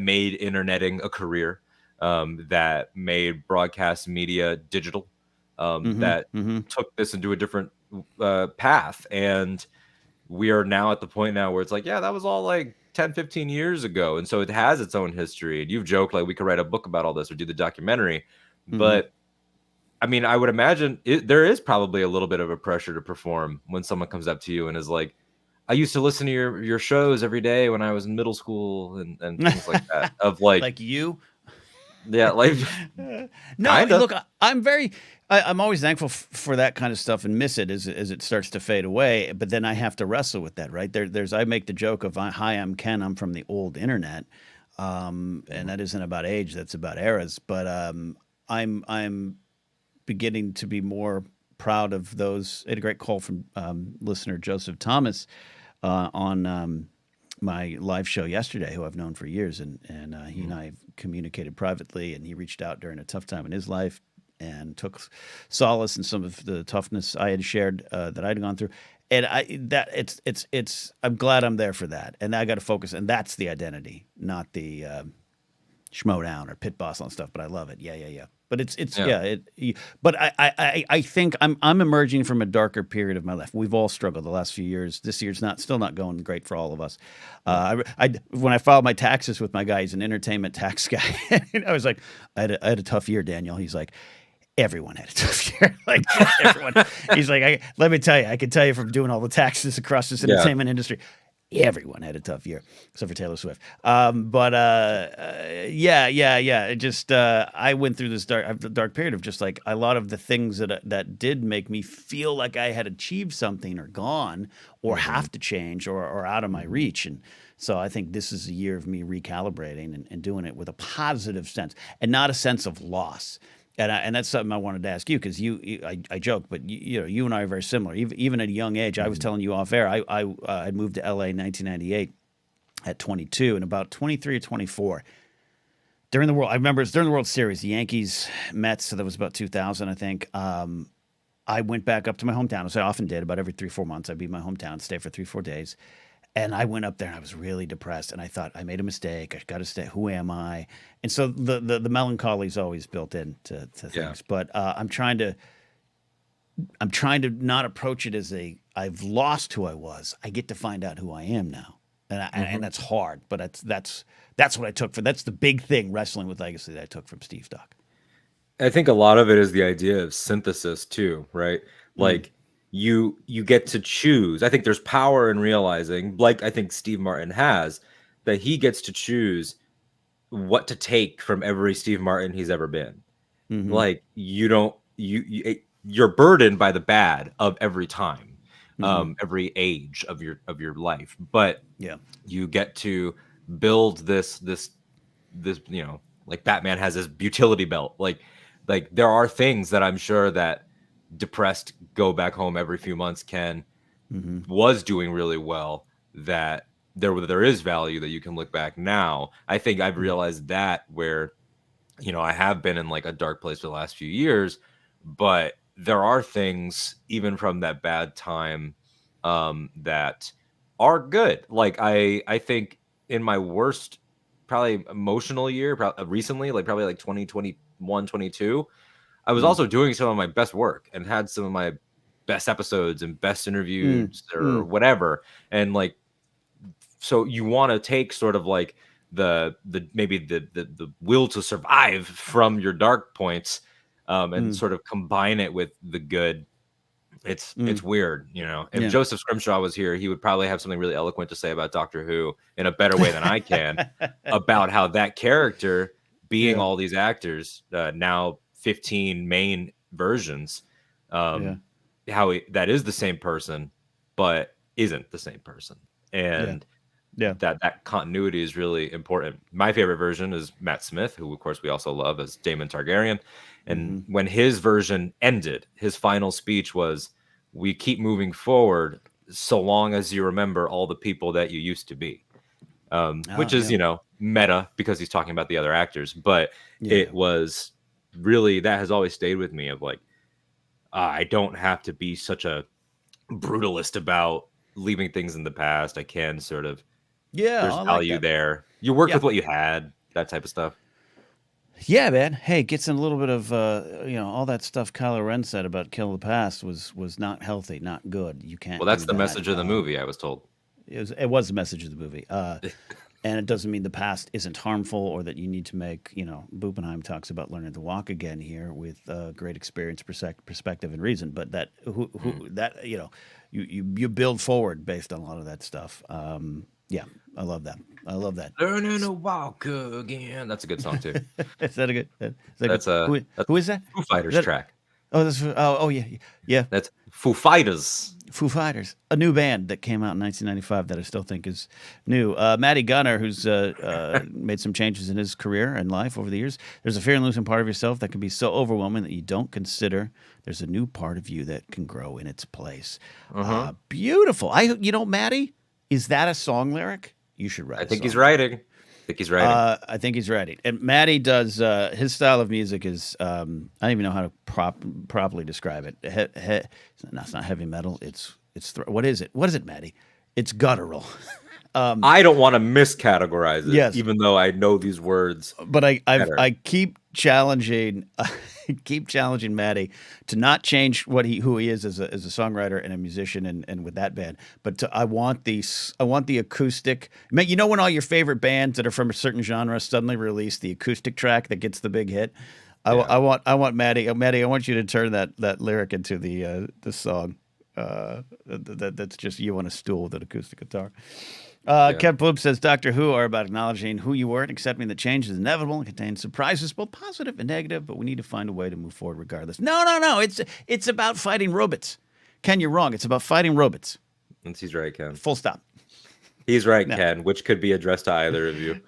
made interneting a career, that made broadcast media digital, that took this into a different path. And we are now at the point now where it's like, that was all like 10, 15 years ago. And so it has its own history. And you've joked like we could write a book about all this or do the documentary. But I mean, I would imagine there is probably a little bit of a pressure to perform when someone comes up to you and is like, I used to listen to your shows every day when I was in middle school and things like that. Of like you. Yeah, like no. Kinda. Look, I'm always thankful for that kind of stuff and miss it as it starts to fade away. But then I have to wrestle with that, right? I make the joke of, "Hi, I'm Ken. I'm from the old internet," and that isn't about age. That's about eras. But I'm beginning to be more proud of those. I had a great call from listener Joseph Thomas on my live show yesterday, who I've known for years, and he and I have communicated privately, and he reached out during a tough time in his life and took solace in some of the toughness I had shared that I'd gone through. And I'm glad I'm there for that. And I got to focus, and that's the identity, not the schmodown or pit boss and stuff. But I love it. Yeah. But but I think I'm emerging from a darker period of my life. We've all struggled the last few years. This year's still not going great for all of us. When I filed my taxes with my guy, he's an entertainment tax guy. And I was like, I had a tough year, Daniel. He's like, everyone had a tough year. Like everyone. He's like, let me tell you, I can tell you from doing all the taxes across this entertainment industry. Everyone had a tough year, except for Taylor Swift. It just I went through this dark period of just like a lot of the things that did make me feel like I had achieved something or gone or have to change or out of my reach. And so I think this is a year of me recalibrating and doing it with a positive sense and not a sense of loss. And that's something I wanted to ask you because I joke, but you and I are very similar. Even at a young age, I was telling you off air, I moved to LA in 1998 at 22, and about 23 or 24 during the World Series, the Yankees Mets. So that was about 2000, I think. I went back up to my hometown, as I often did. About every 3-4 months, I'd be in my hometown, stay for 3-4 days. And I went up there and I was really depressed. And I thought, I made a mistake. I got to stay. Who am I? And so the melancholy is always built into things. Yeah. But I'm trying to not approach it as I've lost who I was. I get to find out who I am now. And that's hard. But that's what I took that's the big thing, wrestling with legacy, that I took from Steve Stock. I think a lot of it is the idea of synthesis too, right? Like, you get to choose. I think there's power in realizing, like I think Steve Martin has, that he gets to choose what to take from every Steve Martin he's ever been. Like you're burdened by the bad of every time, every age of your life, but you get to build this like Batman has his utility belt. Like there are things that I'm sure that depressed go back home every few months Ken was doing really well, that there is value that you can look back now. I think I've realized that where I have been in like a dark place for the last few years, but there are things even from that bad time that are good. Like I think in my worst, probably emotional year, recently, like probably like 2021, 22, I was also doing some of my best work and had some of my best episodes and best interviews or whatever. And like, so you want to take sort of like the maybe the will to survive from your dark points, and sort of combine it with the good. It's weird, If Joseph Scrimshaw was here, he would probably have something really eloquent to say about Doctor Who in a better way than I can, about how that character being all these actors, now 15 main versions, how that is the same person, but isn't the same person, and that continuity is really important. My favorite version is Matt Smith, who of course we also love as Daemon Targaryen. And when his version ended, his final speech was, "We keep moving forward so long as you remember all the people that you used to be," which is, meta because he's talking about the other actors. But it was really, that has always stayed with me of like, I don't have to be such a brutalist about leaving things in the past. I can sort of, there's value like there. You worked with what you had, that type of stuff. Yeah, man. Hey, gets in a little bit of all that stuff Kylo Ren said about kill the past was not healthy, not good. You can't. Well, that's the message of the movie, I was told. It was the message of the movie. And it doesn't mean the past isn't harmful or that you need to make, Bupenheim talks about learning to walk again here with great experience, perspective, and reason. But that you build forward based on a lot of that stuff. Yeah, I love that. Learning to walk again. That's a good song too. Is that a good? That's who is that? Foo Fighters track. Oh, yeah. That's Foo Fighters. Foo Fighters, a new band that came out in 1995 that I still think is new. Matty Gunner, who's made some changes in his career and life over the years. There's a fear and losing part of yourself that can be so overwhelming that you don't consider there's a new part of you that can grow in its place. Beautiful. Matty, is that a song lyric? You should write. I think he's writing. I think he's writing. And Matty does his style of music is I don't even know how to properly describe it. It's not heavy metal. It's what is it? What is it, Matty? It's guttural. I don't want to miscategorize it, even though I know these words. But I keep challenging Matty to not change who he is as a songwriter and a musician and with that band. But I want the acoustic. When all your favorite bands that are from a certain genre suddenly release the acoustic track that gets the big hit. I want Matty. Matty, I want you to turn that lyric into the song. That's just you on a stool with an acoustic guitar. Kev Bloop says Doctor Who are about acknowledging who you were and accepting that change is inevitable and contains surprises, both positive and negative, but we need to find a way to move forward regardless. No. It's about fighting robots. Ken, you're wrong. It's about fighting robots. He's right, Ken. Full stop. He's right, Ken, which could be addressed to either of you.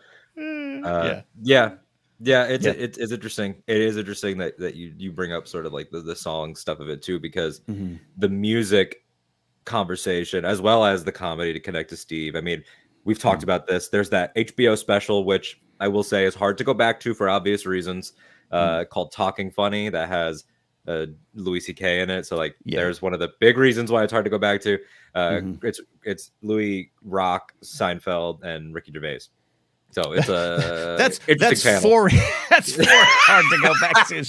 It's interesting. It is interesting that you bring up sort of like the song stuff of it too, because the music conversation as well as the comedy to connect to Steve. I mean, we've talked about this. There's that HBO special, which I will say is hard to go back to for obvious reasons, called Talking Funny, that has Louis C.K. in it. So there's one of the big reasons why it's hard to go back to. It's Louis, Rock, Seinfeld, and Ricky Gervais. So it's a that's panel. four hard to go back to.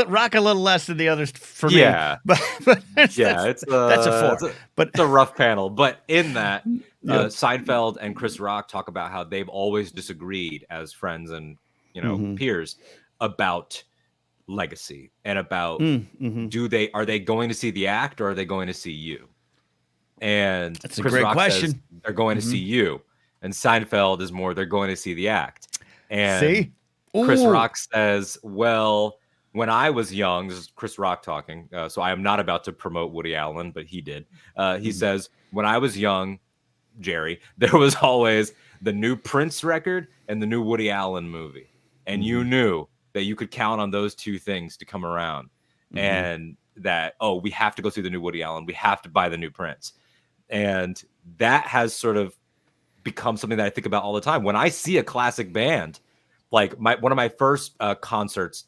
Rock a little less than the others for me. But that's a four. It's a rough panel. But in that, Seinfeld and Chris Rock talk about how they've always disagreed as friends and peers about legacy and about are they going to see the act or are they going to see you? And that's a Chris great Rock question. Says they're going to see you. And Seinfeld is more, they're going to see the act. And Chris Rock says, well, when I was young, this is Chris Rock talking, so I am not about to promote Woody Allen, but he did. He says, when I was young, Jerry, there was always the new Prince record and the new Woody Allen movie. And you knew that you could count on those two things to come around. And that, we have to go see the new Woody Allen. We have to buy the new Prince. And that has sort of become something that I think about all the time. When I see a classic band, like one of my first concerts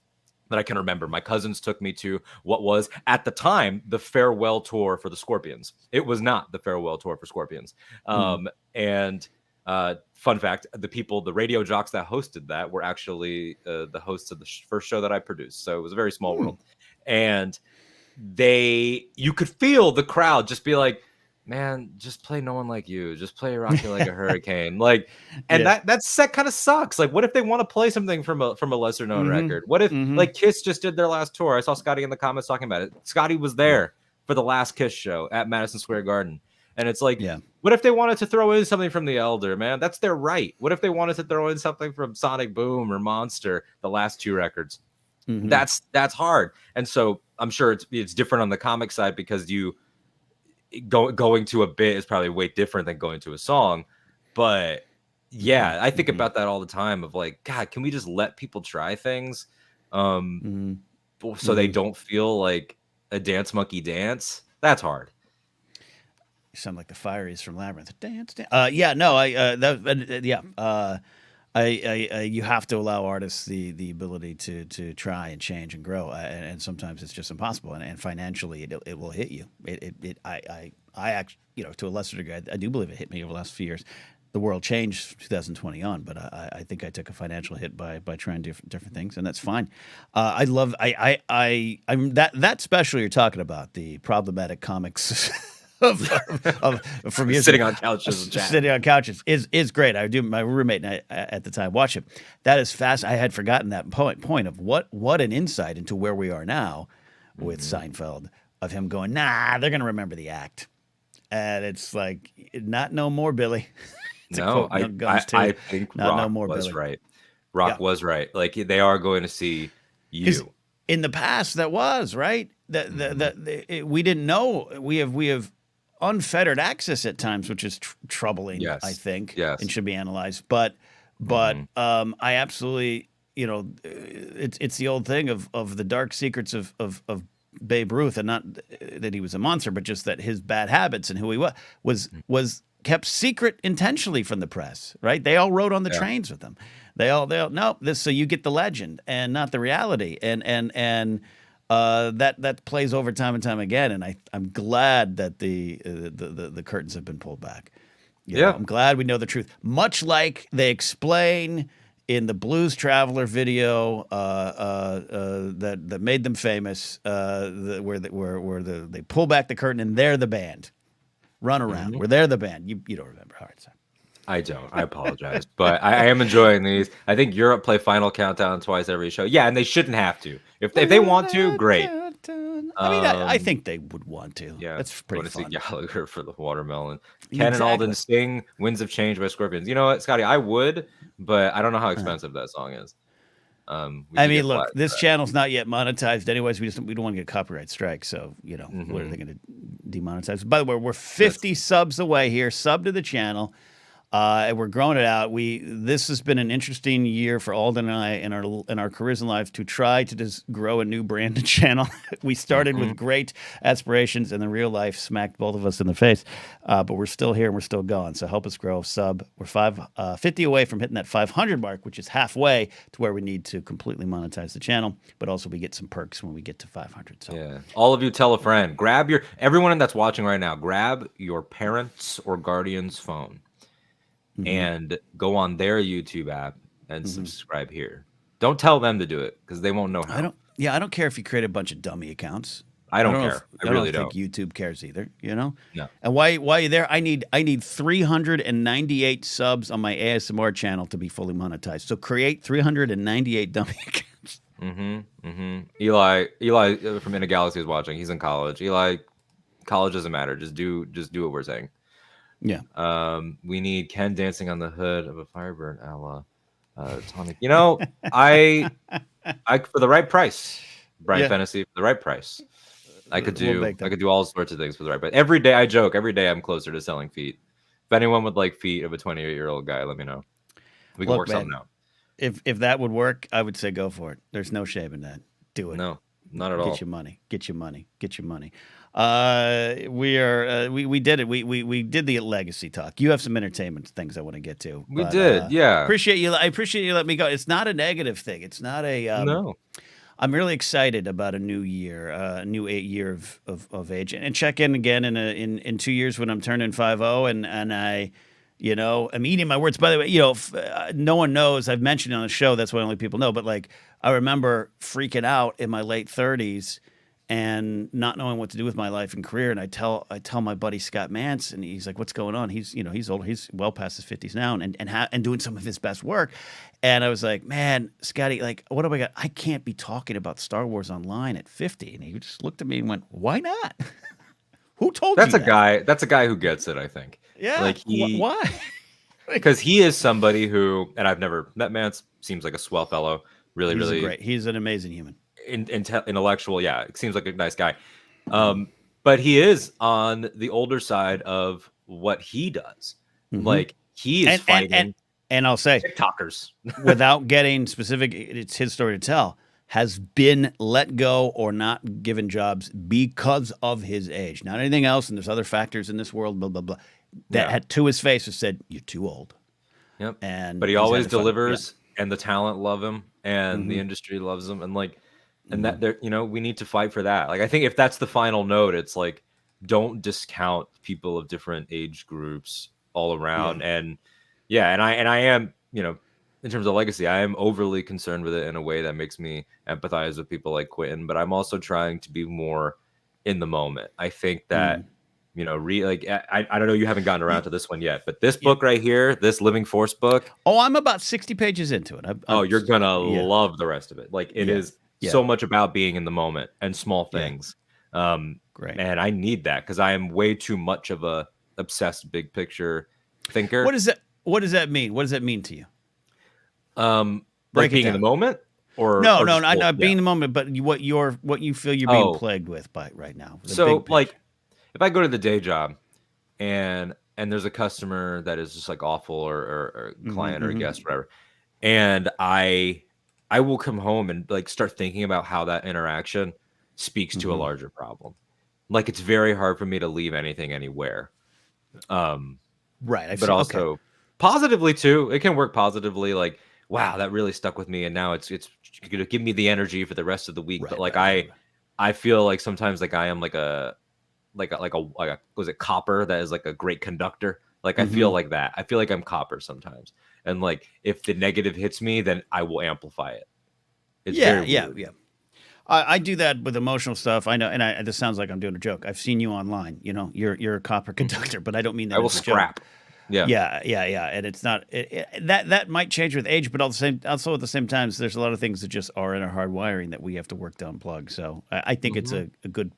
that I can remember. My cousins took me to what was at the time the farewell tour for the Scorpions. It was not the farewell tour for Scorpions. And fun fact, the radio jocks that hosted that were actually the hosts of the first show that I produced. So it was a very small world. And you could feel the crowd just be like, man, just play No One Like You, just play Rock You Like a Hurricane. Like, and that set kind of sucks. Like, what if they want to play something from a lesser known record? What if like Kiss just did their last tour? I saw Scotty in the comments talking about it. Scotty was there for the last Kiss show at Madison Square Garden. And it's like, what if they wanted to throw in something from The Elder, man? That's their right. What if they wanted to throw in something from Sonic Boom or Monster, the last 2 records? That's hard. And so I'm sure it's different on the comic side, because going to a bit is probably way different than going to a song. But yeah, I think about that all the time of like, God, can we just let people try things so they don't feel like a dance monkey dance? That's hard. You sound like the Fireys from Labyrinth. Dance. You have to allow artists the ability to try and change and grow, and sometimes it's just impossible. And financially, it will hit you. I actually, to a lesser degree, I do believe it hit me over the last few years. The world changed 2020 on, but I think I took a financial hit by trying different things, and that's fine. I'm that special you're talking about, the problematic comics. From sitting on couches is great. I do. My roommate and I at the time watch it. That is fast. I had forgotten that point of what an insight into where we are now with Seinfeld, of him going, nah, they're gonna remember the act, and it's like, not no more, Billy. No, I think Rock was right. Rock was right. Like, they are going to see you. In the past, that was right. We didn't know. We have unfettered access at times, which is troubling. Yes. I think, yes. and should be analyzed. But I absolutely, it's the old thing of the dark secrets of Babe Ruth, and not that he was a monster, but just that his bad habits and who he was kept secret intentionally from the press. Right? They all rode on the trains with him. They all no, this, so you get the legend and not the reality, and that plays over time and time again. And I'm glad that the curtains have been pulled back. I'm glad we know the truth. Much like they explain in the Blues Traveler video that made them famous, where they pull back the curtain and they're the band. Run around. Where they're the band. You don't remember. All right, sorry. I don't. I apologize. But I am enjoying these. I think Europe play Final Countdown twice every show. Yeah, and they shouldn't have to. If they want to, great. I mean, I think they would want to. Yeah, that's pretty fun. I want to see Gallagher for the Watermelon. Ken and Alden sing Winds of Change by Scorpions. You know what, Scotty? I would, but I don't know how expensive that song is. I mean, look, this channel's not yet monetized anyways. We don't want to get a copyright strike. So, what are they going to demonetize? By the way, we're 50 subs away here. Sub to the channel. And we're growing it out. This has been an interesting year for Alden and I in our careers and lives to try to just grow a new branded channel. We started with great aspirations, and then real life smacked both of us in the face. But we're still here and we're still going. So help us grow. Sub. We're 50 away from hitting that 500 mark, which is halfway to where we need to completely monetize the channel. But also we get some perks when we get to 500. So yeah, all of you, tell a friend. Everyone that's watching right now. Grab your parents' or guardian's phone. And go on their YouTube app and subscribe here. Don't tell them to do it, because they won't know how. I don't care if you create a bunch of dummy accounts. I don't care. I really don't think YouTube cares either. No. And why are you there? I need 398 subs on my ASMR channel to be fully monetized. So create 398 dummy accounts. Eli from Inner Galaxy is watching. He's in college. Eli, college doesn't matter. Just do what we're saying. Yeah. We need Ken dancing on the hood of a Firebird a la Tonic. I for the right price, Brian Fennessy, for the right price, I could do all sorts of things for the right price. Every day I joke. Every day I'm closer to selling feet. If anyone would like feet of a 28-year-old guy, let me know. We can work something out. If that would work, I would say go for it. There's no shame in that. Do it. No. Not at all. Get your money. Get your money. Get your money. We did it. We did the legacy talk. You have some entertainment things I want to get to. We did, yeah. Appreciate you. I appreciate you letting me go. It's not a negative thing. It's not a no. I'm really excited about a new year, a new 8 year of age, and check in again in 2 years when I'm turning 50, and I, I'm eating my words. By the way, no one knows. I've mentioned it on the show. That's why only people know. But like, I remember freaking out in my late 30s and not knowing what to do with my life and career. And I tell my buddy Scott Mance, and he's like, "What's going on?" He's older. He's well past his 50s now, and doing some of his best work. And I was like, "Man, Scotty, like, what do I got? I can't be talking about Star Wars online at 50." And he just looked at me and went, "Why not?" Who told you that? That's a guy who gets it, I think. Yeah. Like why? Because he is somebody who, and I've never met Mance, seems like a swell fellow. Really great. He's an amazing human. Intellectual, yeah. It seems like a nice guy. But he is on the older side of what he does. Mm-hmm. Like he is fighting. And I'll say, TikTokers, without getting specific, it's his story to tell, has been let go or not given jobs because of his age. Not anything else, and there's other factors in this world, blah, blah, blah, that had to his face has said, "You're too old." Yep. But he always delivers, and the talent love him, and the industry loves him, and that there, we need to fight for that. Like, I think if that's the final note, it's like, don't discount people of different age groups all around. And I am, in terms of legacy, I am overly concerned with it in a way that makes me empathize with people like Quentin, but I'm also trying to be more in the moment. I think that, I don't know, you haven't gotten around to this one yet, but this book right here, this Living Force book. Oh, I'm about 60 pages into it. You're going to love the rest of it. Like, it is so much about being in the moment and small things. Great. And I need that because I am way too much of a obsessed big picture thinker. What does that mean? What does that mean to you? Like being in the moment, or not being in the moment, but what you feel you're being plagued with by right now. So, like, if I go to the day job, and there's a customer that is just like awful, or client or a guest, whatever, and I will come home and like start thinking about how that interaction speaks to a larger problem. Like, it's very hard for me to leave anything anywhere. Right. But also positively too. It can work positively. Like, wow, that really stuck with me, and now it's going to give me the energy for the rest of the week. But like, I feel like sometimes like I am like a was it copper that is like a great conductor. Like, I feel like that. I feel like I'm copper sometimes, and like if the negative hits me, then I will amplify it. It's very weird. I do that with emotional stuff. I know, and this sounds like I'm doing a joke. I've seen you online. You're a copper conductor, but I don't mean that. I will scrap. Yeah. And it's not that might change with age, but also at the same time, there's a lot of things that just are in our hard wiring that we have to work to unplug. So I think it's a good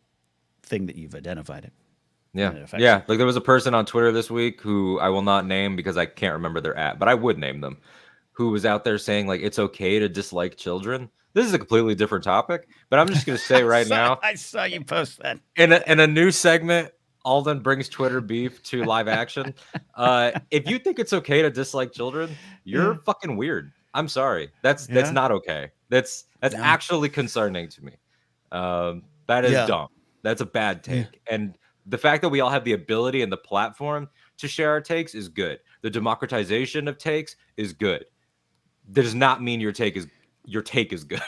thing that you've identified it. Yeah. Like, there was a person on Twitter this week who I will not name because I can't remember their @ but I would name them, who was out there saying like it's okay to dislike children. This is a completely different topic, but I'm just going to say right now. I saw you post that. In a new segment, Alden brings Twitter beef to live action. If you think it's okay to dislike children, you're fucking weird. I'm sorry. That's not okay. That's actually concerning to me. That is dumb. That's a bad take. And the fact that we all have the ability and the platform to share our takes is good. The democratization of takes is good. That does not mean your take is good.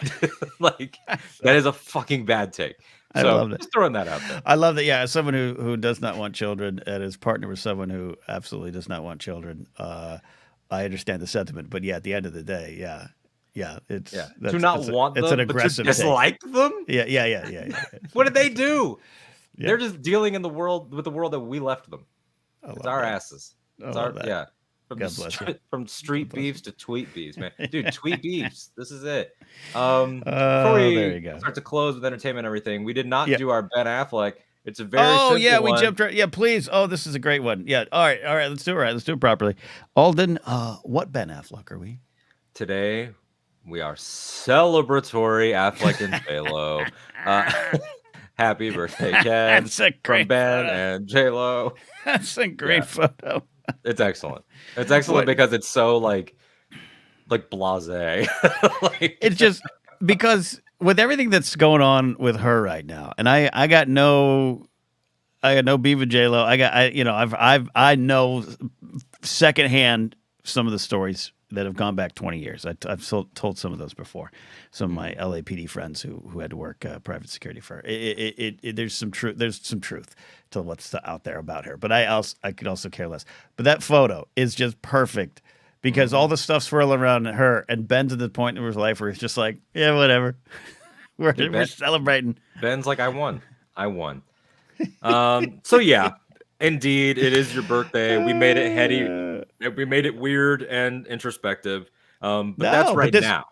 Like, that is a fucking bad take. So, I love it. Just throwing that out there. I love that. Yeah, as someone who does not want children and is partnered with someone who absolutely does not want children, I understand the sentiment. But at the end of the day, it's to not want them, it's an aggressive but to dislike them. Yeah. What did they do? They're just dealing with the world that we left them. It's our asses. It's our from street beefs to tweet beefs, man. Dude, tweet beefs. This is it. Before we start to close with entertainment and everything, we did not do our Ben Affleck. It's a very simple we one. jumped right. Yeah, please. Oh, this is a great one. Yeah. All right. Let's do it right. Let's do it properly. Alden, what Ben Affleck are we? Today, we are celebratory Affleck and J-Lo. Happy birthday, Ken. That's a great from Ben photo. And J-Lo. That's a great photo. It's excellent. It's excellent because it's so like blasé. It's just because with everything that's going on with her right now, and I got no beef with J-Lo. I know secondhand some of the stories that have gone back 20 years. I've told some of those before. Some of my LAPD friends who had to work private security for her. There's some truth. There's some truth to what's out there about her. But I could also care less. But that photo is just perfect because all the stuff's swirling around her, and Ben's at the point in his life where he's just like, yeah, whatever. We're celebrating. Ben's like, I won. So yeah, indeed, it is your birthday. We made it heady. We made it weird and introspective. That's right now.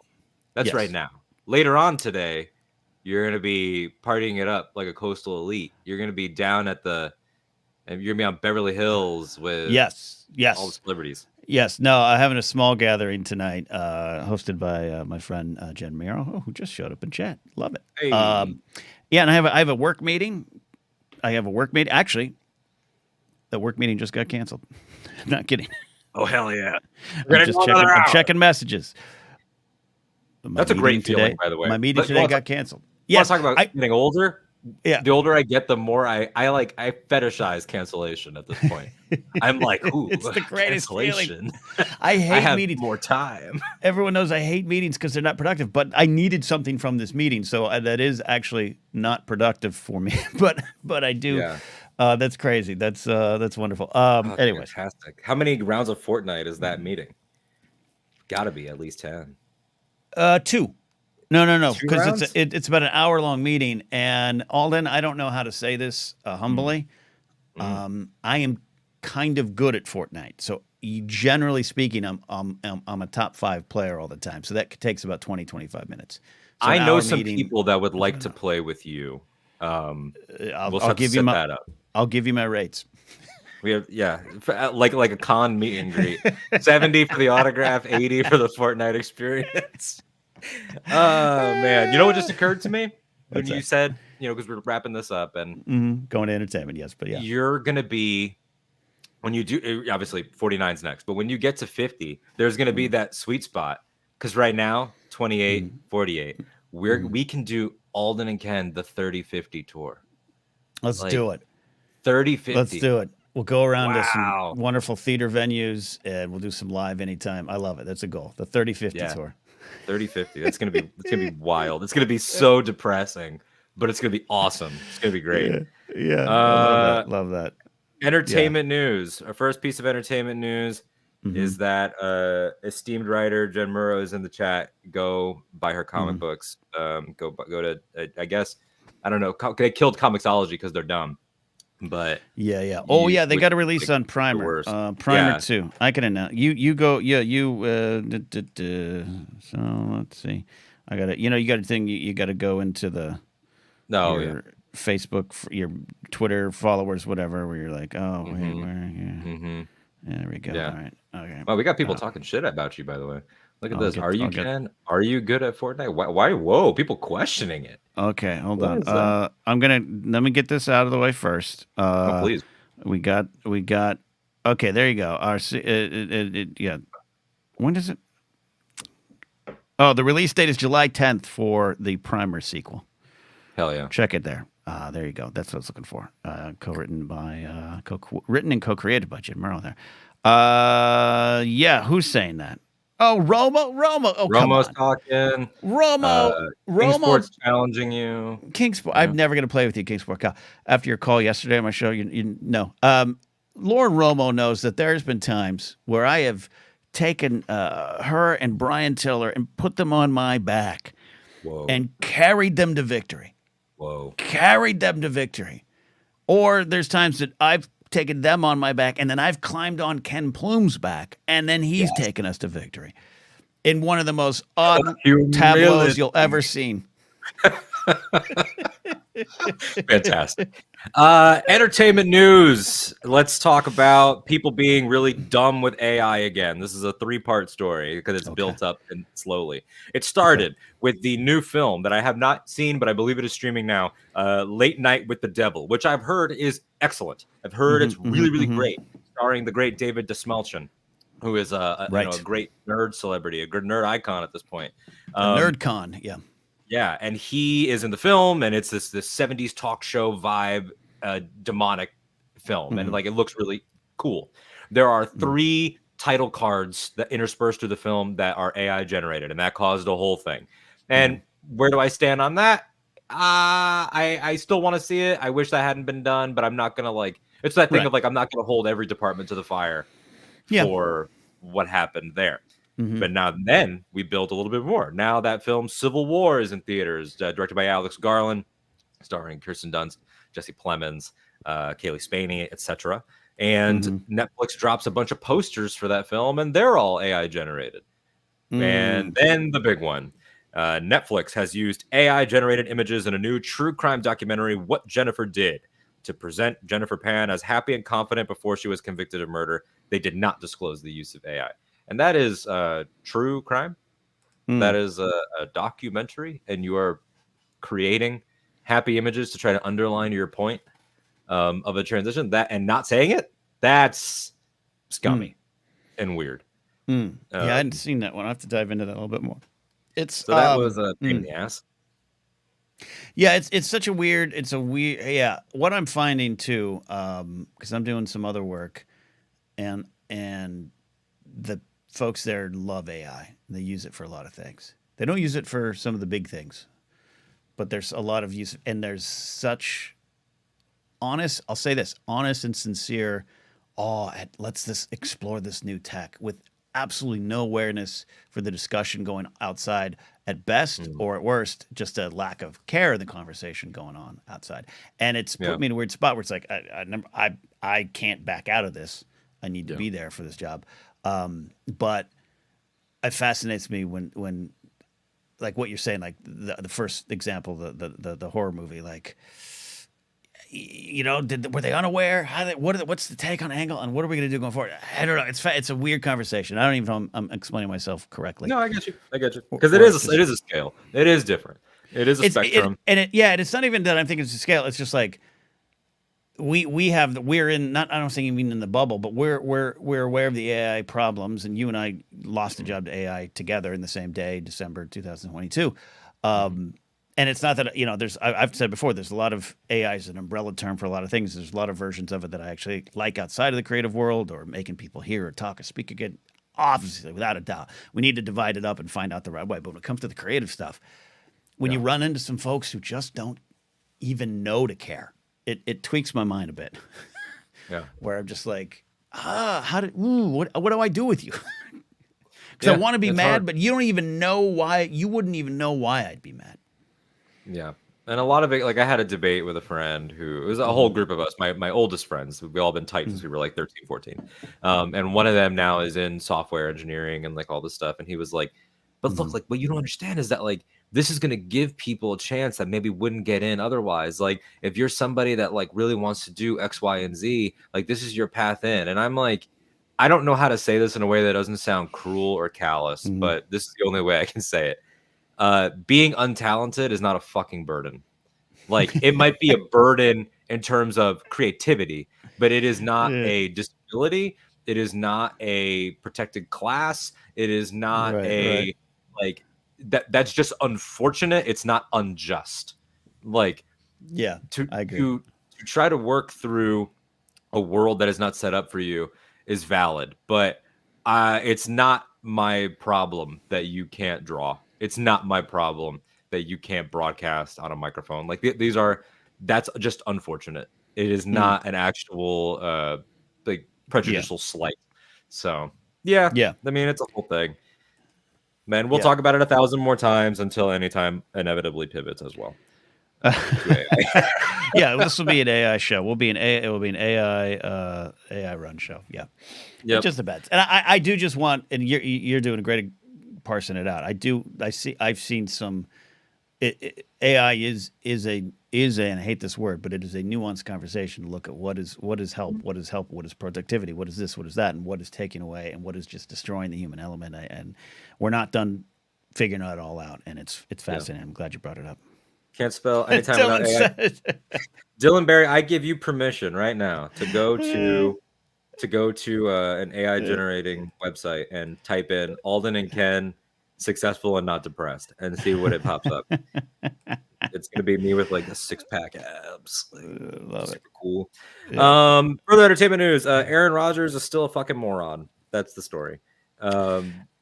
That's right now. Later on today, you're going to be partying it up like a coastal elite. You're going to be down at you're going to be on Beverly Hills with all the celebrities. Yes. No, I'm having a small gathering tonight, hosted by my friend Jen Miro, who just showed up in chat. Love it. Hey. Yeah, and I have a work meeting. Actually, the work meeting just got canceled. Not kidding. Oh, hell yeah. I'm checking messages. That's a great feeling, by the way. My meeting today got canceled. Yeah, talk about getting older. Yeah. The older I get, the more I fetishize cancellation at this point. I'm like, ooh, it's the greatest feeling. I have meetings. More time. Everyone knows I hate meetings because they're not productive, but I needed something from this meeting, so that is actually not productive for me. but I do. Yeah. That's crazy. That's wonderful. Anyways, fantastic. How many rounds of Fortnite is that meeting? Got to be at least 10. 2. No, because it's about an hour-long meeting. And Alden, I don't know how to say this humbly. I am kind of good at Fortnite, so generally speaking, I'm a top 5 player all the time. So that takes about 20-25 minutes. So I know some people that would like to play with you. I'll give you that up. I'll give you my rates. We have like a con meet and greet. 70 for the autograph, 80 for the Fortnite experience. Oh man, you know what just occurred to me when you said, because we're wrapping this up and going to entertainment, yes, but yeah, you're gonna be, when you do, obviously 49's next, but when you get to 50, there's gonna be that sweet spot, because right now 28, 48, we can do Alden and Ken the 30-50 tour. Let's do it. 30-50. Let's do it. We'll go around to some wonderful theater venues and we'll do some live anytime. I love it. That's a goal. The 30-50 tour. 30-50. It's gonna be wild. It's gonna be so depressing, but it's gonna be awesome. It's gonna be great. Yeah. Love that. Entertainment news. Our first piece of entertainment news is that esteemed writer Jen Murrow is in the chat. Go buy her comic books. Go to I guess, I don't know. They killed Comixology because they're dumb. But yeah. Oh yeah, they got a release on Primer. Primer 2. I can announce. You go. Yeah, so let's see. I got to. You got a thing. You got to go into the. Facebook, your Twitter followers, whatever. Where you're like, oh, wait, where? There we go. Yeah. All right. Okay. Well, we got people talking shit about you, by the way. Look at this. Are you Ken? Are you good at Fortnite? Why? Whoa! People questioning it. Okay, hold on. Let me get this out of the way first. Please. We got. Okay, there you go. When does it? Oh, the release date is July 10th for the Primer sequel. Hell yeah! Check it there. There you go. That's what I was looking for. Co-written by, written and co-created by Jim Murrow. There. Yeah. Who's saying that? Oh, Romo. Oh, Romo's talking. Romo. Kingsport's challenging you. Kingsport. I'm never going to play with you, Kingsport. Kyle. After your call yesterday on my show, you know. Lauren Romo knows that there's been times where I have taken her and Brian Tiller and put them on my back and carried them to victory. Carried them to victory. Or there's times that I've taken them on my back, and then I've climbed on Ken Plume's back, and then he's taken us to victory in one of the most odd tableaus you'll ever seen. Fantastic. Entertainment news. Let's talk about people being really dumb with AI again. This is a 3-part story because it's built up and slowly. It started with the new film that I have not seen, but I believe it is streaming now, Late Night with the Devil, which I've heard is excellent. I've heard it's really, really great, starring the great David Dastmalchian, who is a great nerd celebrity, a good nerd icon at this point. Nerd con, yeah. Yeah, and he is in the film, and it's this 70s talk show vibe, demonic film, and like it looks really cool. There are 3 title cards that interspersed through the film that are AI generated, and that caused a whole thing. And where do I stand on that? I still want to see it. I wish that hadn't been done, but I'm not gonna like. It's that thing of like I'm not gonna hold every department to the fire for what happened there. But now then we build a little bit more. Now that film Civil War is in theaters, directed by Alex Garland, starring Kirsten Dunst, Jesse Plemons, Kaylee Spaney, etc. And Netflix drops a bunch of posters for that film, and they're all AI generated. And then the big one. Netflix has used AI generated images in a new true crime documentary, What Jennifer Did, to present Jennifer Pan as happy and confident before she was convicted of murder. They did not disclose the use of AI. And that is true crime. That is a documentary, and you are creating happy images to try to underline your point of a transition. That and not saying it, that's scummy and weird. Yeah, I hadn't seen that one. I have to dive into that a little bit more. So that was a pain in the ass. Yeah, it's such a weird. It's a weird. Yeah, what I'm finding too, because I'm doing some other work, and the folks there love AI. They use it for a lot of things. They don't use it for some of the big things, but there's a lot of use, and there's such honest. I'll say this: honest and sincere. Let's explore this new tech with absolutely no awareness for the discussion going outside at best, or at worst, just a lack of care in the conversation going on outside. And it's put me in a weird spot where it's like, I can't back out of this. I need to be there for this job. But it fascinates me when like what you're saying, like the first example, the horror movie, like, you know, were they unaware? What's the take on angle, and what are we going to do going forward? I don't know. It's a weird conversation. I don't even know I'm explaining myself correctly. No, I get you. Because it is a scale. It is different. It is a spectrum. It's not even that I'm thinking it's a scale. It's just like we're in, not, I don't think you mean in the bubble, but we're aware of the AI problems, and you and I lost a job to AI together in the same day, December 2022. And it's not that, you know, I've said before, there's a lot of AI is an umbrella term for a lot of things. There's a lot of versions of it that I actually like outside of the creative world, or making people hear or talk or speak again. Obviously, without a doubt, we need to divide it up and find out the right way. But when it comes to the creative stuff, when you run into some folks who just don't even know to care, it tweaks my mind a bit. Where I'm just like, what do I do with you? Because I want to be mad, hard. But you don't even know why. You wouldn't even know why I'd be mad. Yeah. And a lot of it, like I had a debate with a friend it was a whole group of us, my oldest friends. We've all been tight since we were like 13, 14. And one of them now is in software engineering and like all this stuff. And he was like, but look, like what you don't understand is that like this is going to give people a chance that maybe wouldn't get in otherwise. Like if you're somebody that like really wants to do X, Y, and Z, like this is your path in. And I'm like, I don't know how to say this in a way that doesn't sound cruel or callous, but this is the only way I can say it. Being untalented is not a fucking burden. Like it might be a burden in terms of creativity, but it is not a disability. It is not a protected class. It is not like that's just unfortunate. It's not unjust. Like, I agree. To try to work through a world that is not set up for you is valid, but it's not my problem that you can't draw. It's not my problem that you can't broadcast on a microphone. Like that's just unfortunate. It is not an actual like prejudicial slight. So yeah. I mean, it's a whole thing. Man, we'll talk about it 1,000 more times until ANYTIME inevitably pivots as well. This will be an AI show. It will be an AI run show. Yeah. It's just the bets. And I do just want, and you're doing a great parsing it out. I've seen some. AI is and I hate this word, but it is a nuanced conversation to look at what is help, what is productivity, what is this, what is that, and what is taking away, and what is just destroying the human element. And we're not done figuring it all out. And it's fascinating. I'm glad you brought it up. Can't spell anytime without AI. Dylan Barry, I give you permission right now to go to an AI generating website and type in Alden and Ken successful and not depressed, and see what it pops up. It's gonna be me with like a 6-pack abs. Like, love super it. cool. Yeah. Further entertainment news: Aaron Rodgers is still a fucking moron. That's the story.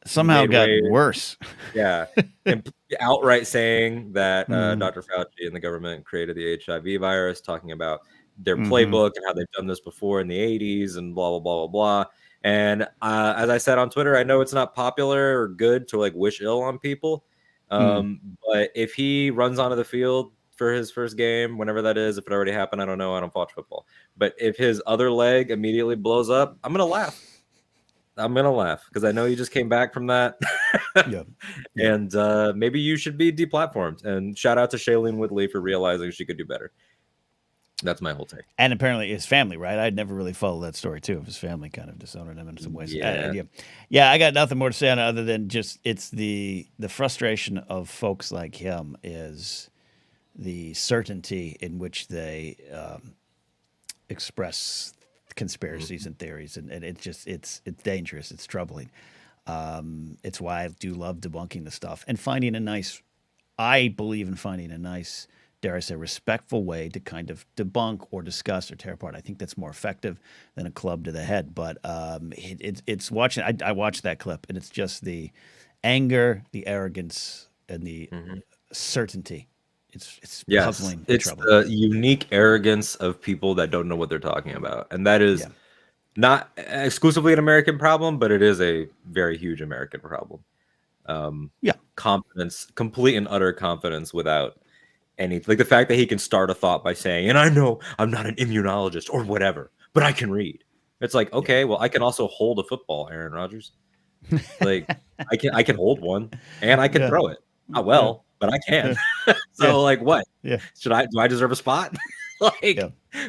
Somehow got worse. Yeah, and outright saying that Dr. Fauci and the government created the HIV virus, talking about their playbook and how they've done this before in the 80s and blah blah blah blah blah. And as I said on Twitter, I know it's not popular or good to like wish ill on people, but if he runs onto the field for his first game, whenever that is, if it already happened, I don't know. I don't watch football. But if his other leg immediately blows up, I'm gonna laugh. I'm gonna laugh because I know you just came back from that. Yeah. And maybe you should be deplatformed. And shout out to Shailene Woodley for realizing she could do better. That's my whole take. And apparently his family, right? I'd never really followed that story too. Of his family kind of disowned him in some ways. Yeah. I got nothing more to say on it other than just it's the frustration of folks like him is the certainty in which they express conspiracies and theories, and it's dangerous. It's troubling. It's why I do love debunking the stuff and finding a nice. I believe in finding a nice, dare I say, respectful way to kind of debunk or discuss or tear apart. I think that's more effective than a club to the head. But it's watching. I watched that clip, and it's just the anger, the arrogance, and the certainty. It's puzzling. It's the unique arrogance of people that don't know what they're talking about, and that is not exclusively an American problem, but it is a very huge American problem. Confidence, complete and utter confidence without any, like the fact that he can start a thought by saying, and I know I'm not an immunologist or whatever, but I can read. It's like, okay, well, I can also hold a football, Aaron Rodgers. Like I can hold one and I can throw it. Not well, but I can. So like what? Yeah. Do I deserve a spot? Like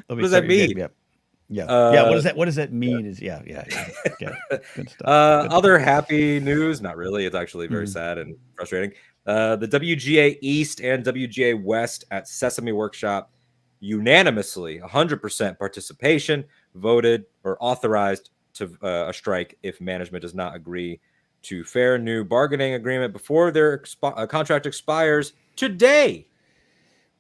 what does that mean? What does that mean? Is good stuff. Other happy news? Not really. It's actually very sad and frustrating. The WGA East and WGA West at Sesame Workshop unanimously, 100% participation, voted or authorized to a strike if management does not agree to fair new bargaining agreement before their contract expires today.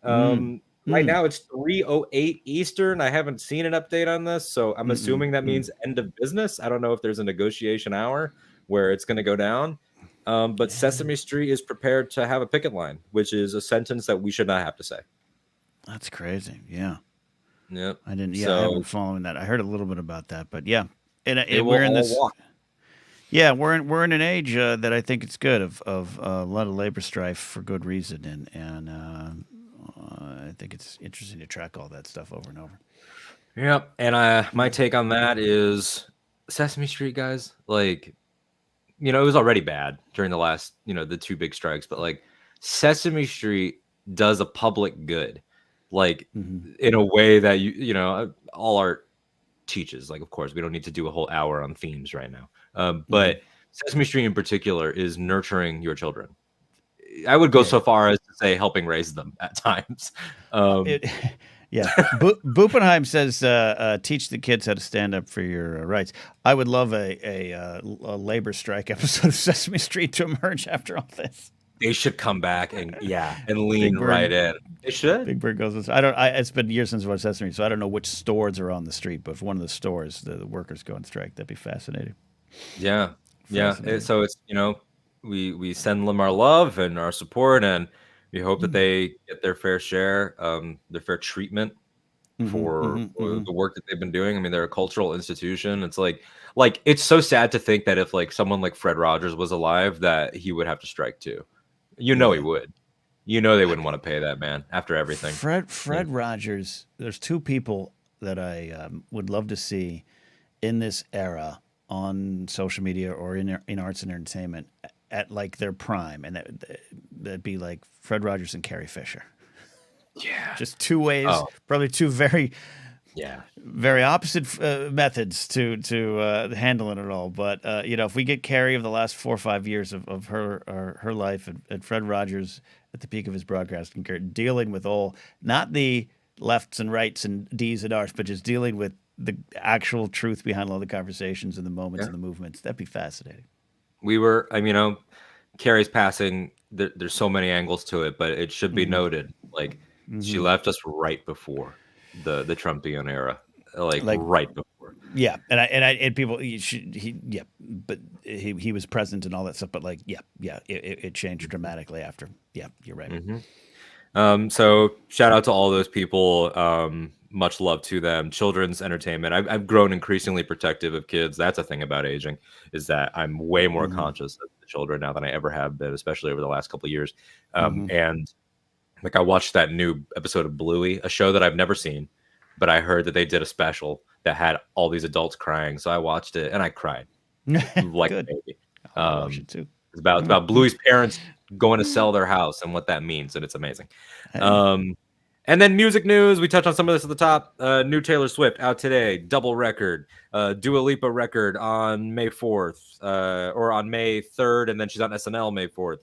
Right now it's 3:08 Eastern. I haven't seen an update on this, so I'm assuming that means end of business. I don't know if there's a negotiation hour where it's going to go down. But Sesame Street is prepared to have a picket line, which is a sentence that we should not have to say. That's crazy. Yeah. Yep. I didn't. Yeah, I haven't been following that. I heard a little bit about that, but yeah, and we're in this. Walk. Yeah, we're in an age that I think it's good of a lot of labor strife for good reason, and I think it's interesting to track all that stuff over and over. Yep, and my take on that is Sesame Street, guys. Like, it was already bad during the last, the two big strikes, but like Sesame Street does a public good, like in a way that all art teaches. Like, of course, we don't need to do a whole hour on themes right now. But Sesame Street in particular is nurturing your children. I would go so far as to say helping raise them at times. Bupenheim says, teach the kids how to stand up for your rights. I would love a labor strike episode of Sesame Street to emerge after all this. They should come back and lean right in. They should. Big Bird goes. It's been years since I watched Sesame, so I don't know which stores are on the street. But if one of the stores, the workers go on strike, that'd be fascinating. Yeah. So it's we send them our love and our support, and we hope that they get their fair share, their fair treatment for the work that they've been doing. I mean, they're a cultural institution. It's like it's so sad to think that if like someone like Fred Rogers was alive, that he would have to strike too. He would. They wouldn't want to pay that man after everything. Fred Rogers. There's two people that I would love to see in this era on social media or in arts and entertainment at like their prime, and that'd be like Fred Rogers and Carrie Fisher. Yeah, just two ways, probably two very opposite methods to handling it all. But if we get Carrie of the last 4 or 5 years of her life, and Fred Rogers at the peak of his broadcasting career, dealing with not the lefts and rights and D's and R's, but just dealing with the actual truth behind all the conversations and the moments and the movements, that'd be fascinating. Carrie's passing, there's so many angles to it, but it should be noted, like she left us right before the Trumpian era, like right before. Yeah, and people but he was present and all that stuff, but like it changed dramatically after. Yeah, you're right. So shout out to all those people. Much love to them. Children's entertainment. I've grown increasingly protective of kids. That's a thing about aging, is that I'm way more conscious of the children now than I ever have been, especially over the last couple of years. And like I watched that new episode of Bluey, a show that I've never seen, but I heard that they did a special that had all these adults crying. So I watched it and I cried like a baby. I'll watch it too. It's about Bluey's parents going to sell their house and what that means, and it's amazing. And then music news, we touched on some of this at the top. New Taylor Swift out today, double record. Dua Lipa record on May 4th, or on May 3rd, and then she's on SNL May 4th.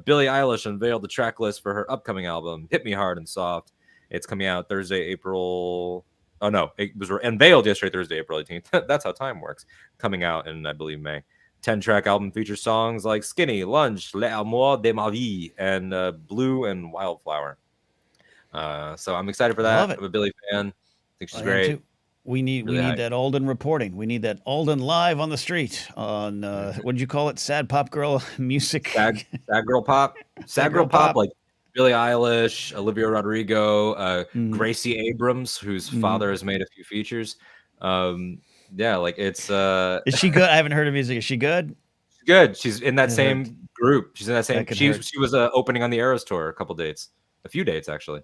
Billie Eilish unveiled the track list for her upcoming album, Hit Me Hard and Soft. It's coming out Thursday, April... Oh, no, it was unveiled yesterday, Thursday, April 18th. That's how time works. Coming out in, I believe, May. 10-track album features songs like Skinny, Lunch, L'amour de ma vie, and Blue and Wildflower. So I'm excited for that. I'm a Billie fan. I think she's great. We need that Alden reporting. We need that Alden live on the street on what did you call it? Sad pop girl music. Sad girl pop. Sad girl pop, like Billie Eilish, Olivia Rodrigo, Gracie Abrams, whose father has made a few features. Yeah, like it's Is she good? I haven't heard her music. Is she good? She's good. She's in that same group. She's in that same she was opening on the Eras tour a few dates actually.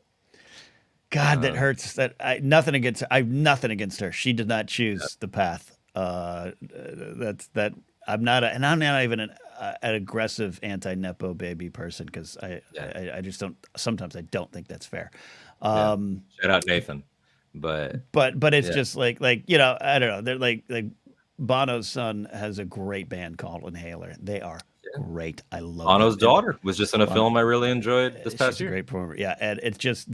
God, that hurts. That I have nothing against her. She did not choose the path. I'm not even an aggressive anti-nepo baby person, because I just don't. Sometimes I don't think that's fair. Shout out Nathan, but it's just like I don't know. They're like Bono's son has a great band called Inhaler. They are great. I love Bono's daughter was just in a film I really enjoyed this past year. A great performer. Yeah, and it's just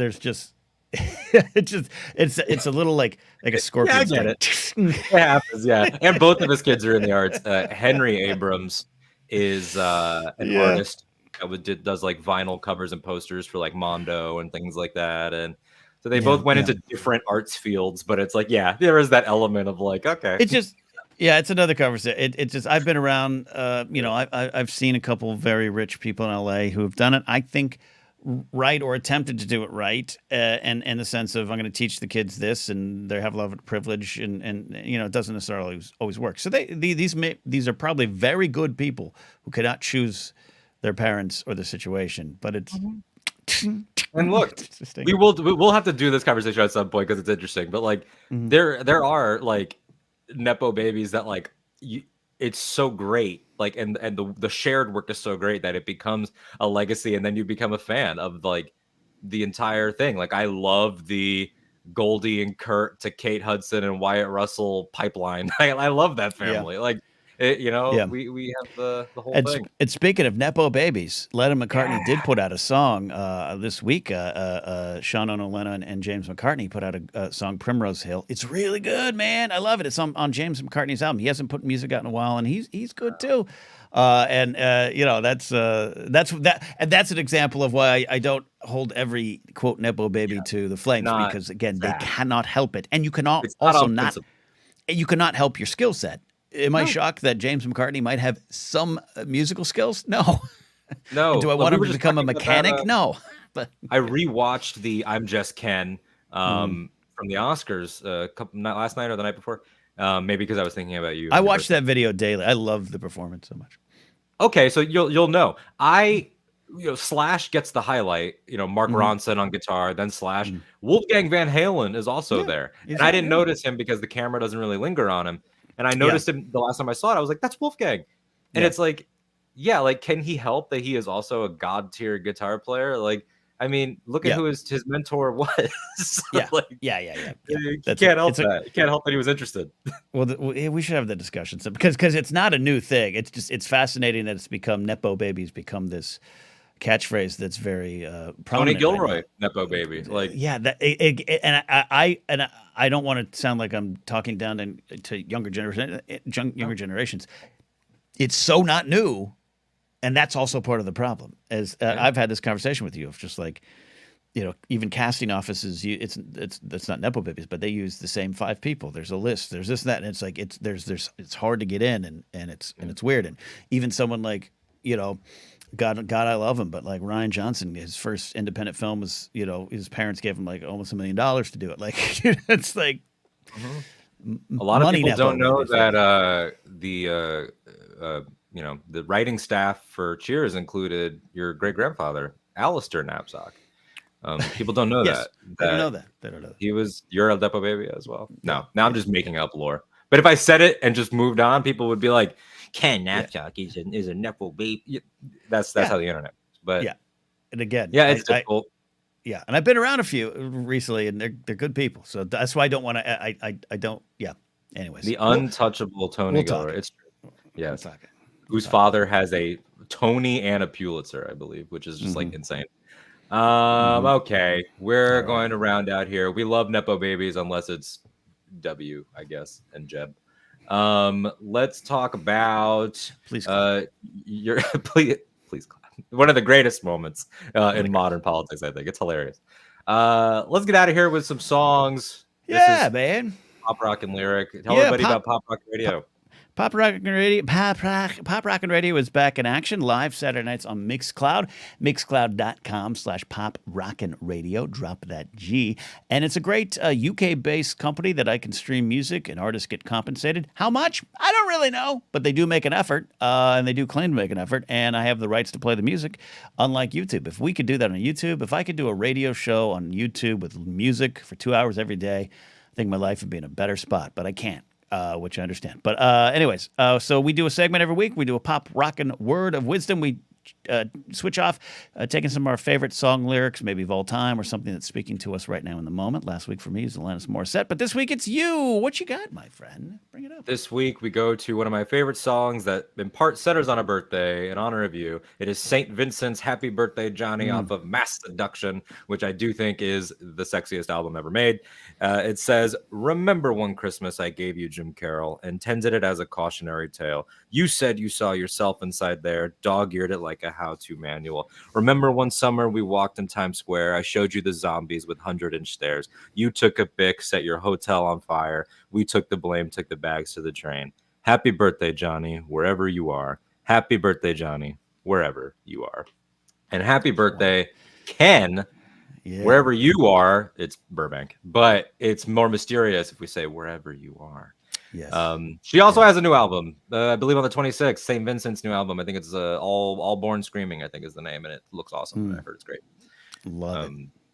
it's a little like a scorpion. Yeah, I get it. It happens, yeah. And both of his kids are in the arts. Henry Abrams is an artist that does like vinyl covers and posters for like Mondo and things like that. And so they both went into different arts fields, but it's like, there is that element of like, okay. It's just it's another conversation. It's just I've been around. I've seen a couple of very rich people in LA who have done it. I think right, or attempted to do it right, and in the sense of I'm going to teach the kids this, and they have a lot of privilege, and it doesn't necessarily always work. So these are probably very good people who cannot choose their parents or the situation, but it's. And look, we'll have to do this conversation at some point because it's interesting. But like there are like nepo babies that like it's so great, like and the shared work is so great that it becomes a legacy, and then you become a fan of like the entire thing. Like I love the Goldie and Kurt to Kate Hudson and Wyatt Russell pipeline. I love that family. Like we have the whole thing. And speaking of nepo babies, Lennon McCartney did put out a song this week. Sean O'Lennon and James McCartney put out a song, Primrose Hill. It's really good, man. I love it. It's on James McCartney's album. He hasn't put music out in a while, and he's good too. That's an example of why I don't hold every quote nepo baby to the flames, because again, they cannot help it, and you cannot you cannot help your skill set. Am I shocked that James McCartney might have some musical skills? No. No. Do I want him to become a mechanic? No. But I rewatched the I'm Just Ken from the Oscars not last night or the night before. Maybe because I was thinking about you. I watch that video daily. I love the performance so much. Okay, so you'll know. Slash gets the highlight. Mark Ronson on guitar, then Slash. Wolfgang Van Halen is also there, and I didn't notice him because the camera doesn't really linger on him. And I noticed him the last time I saw it. I was like, "That's Wolfgang," and it's like, like, can he help that he is also a god tier guitar player? Like, I mean, look at who his mentor was. You can't help that. You can't help that he was interested. Well, we should have the discussion because it's not a new thing. It's fascinating that it's become nepo babies become this catchphrase that's very prominent. Tony Gilroy, nepo baby. Like, I don't want to sound like I'm talking down to younger generations. It's so not new And that's also part of the problem. As I've had this conversation with you of just like, even casting offices, it's not Nepo babies, but they use the same 5 people. There's a list. There's this and that, and it's like it's hard to get in, and it's weird. And even someone like God, I love him, but like Ryan Johnson, his first independent film was his parents gave him like almost $1 million to do it. Like it's like a lot of people don't know babies. that the writing staff for Cheers included your great grandfather Alistair Knapsack. People don't know Yes, that. They don't know that. They don't know that. He was your El Depo baby as well. No, now I'm just making up lore. But if I said it and just moved on, people would be like, Ken Knapsack is a Nepo baby. That's how the internet works. But and again, it's difficult. And I've been around a few recently, and they're good people. So that's why I don't want to. I don't. Yeah. Anyways, the untouchable Tony Geller. It's true. Yes. Whose father has a Tony and a Pulitzer, I believe, which is just like insane. Okay, we're going to round out here. We love Nepo babies unless it's W, I guess, and Jeb. Let's talk about your please one of the greatest moments in modern politics. I think it's hilarious. Let's get out of here with some songs. Man. Pop Rock and Lyric. Tell everybody about Pop Rock Radio. Pop Rock and Radio is back in action live Saturday nights on Mixcloud, mixcloud.com/poprockinradio. Drop that G. And it's a great UK-based company that I can stream music and artists get compensated. How much? I don't really know, but they do make an effort, and they do claim to make an effort, and I have the rights to play the music, unlike YouTube. If we could do that on YouTube, if I could do a radio show on YouTube with music for 2 hours every day, I think my life would be in a better spot, but I can't. Which I understand. But anyways, so we do a segment every week. We do a pop rockin' word of wisdom. We switch off, taking some of our favorite song lyrics, maybe of all time, or something that's speaking to us right now in the moment. Last week for me is Alanis Morissette, but this week it's you. What you got, my friend? Bring it up. This week we go to one of my favorite songs that in part centers on a birthday in honor of you. It is St. Vincent's Happy Birthday, Johnny, off of Mass Seduction, which I do think is the sexiest album ever made. It says, remember one Christmas I gave you Jim Carroll, intended it as a cautionary tale. You said you saw yourself inside there, dog-eared it like a how-to manual. Remember one summer we walked in Times Square, I showed you the zombies with 100-inch stares. You took a Bic, set your hotel on fire. We took the blame, took the bags to the train. Happy birthday, Johnny, wherever you are. Happy birthday, Johnny, wherever you are. And happy birthday, Ken. Yeah. Wherever you are, it's Burbank, but it's more mysterious if we say wherever you are. Yes. She also has a new album, I believe on the 26th, St. Vincent's new album. I think it's All Born Screaming, I think is the name, and it looks awesome. I heard it's great. Love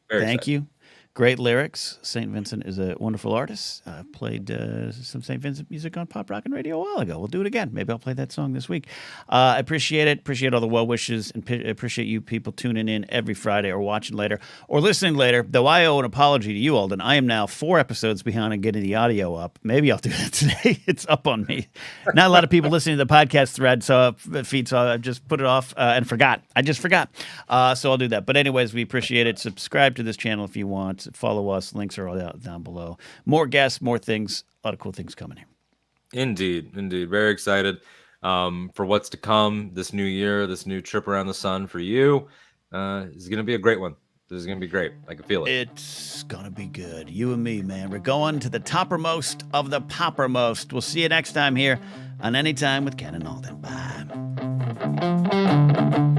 it. Thank you. Great lyrics. St. Vincent is a wonderful artist. Played some St. Vincent music on Pop Rockin' Radio a while ago. We'll do it again. Maybe I'll play that song this week. I appreciate it. Appreciate all the well wishes, and appreciate you people tuning in every Friday or watching later or listening later. Though I owe an apology to you, Alden. I am now 4 episodes behind on getting the audio up. Maybe I'll do that today. It's up on me. Not a lot of people listening to the podcast thread, feed, so I just put it off and forgot. I just forgot. So I'll do that. But anyways, we appreciate it. Subscribe to this channel if you want. Follow us. Links are all down below. More guests, more things. A lot of cool things coming here. Indeed. Very excited for what's to come this new year, this new trip around the sun for you. Is going to be a great one. This is going to be great. I can feel it. It's going to be good. You and me, man. We're going to the toppermost of the poppermost. We'll see you next time here on Anytime with Ken and Alden. Bye.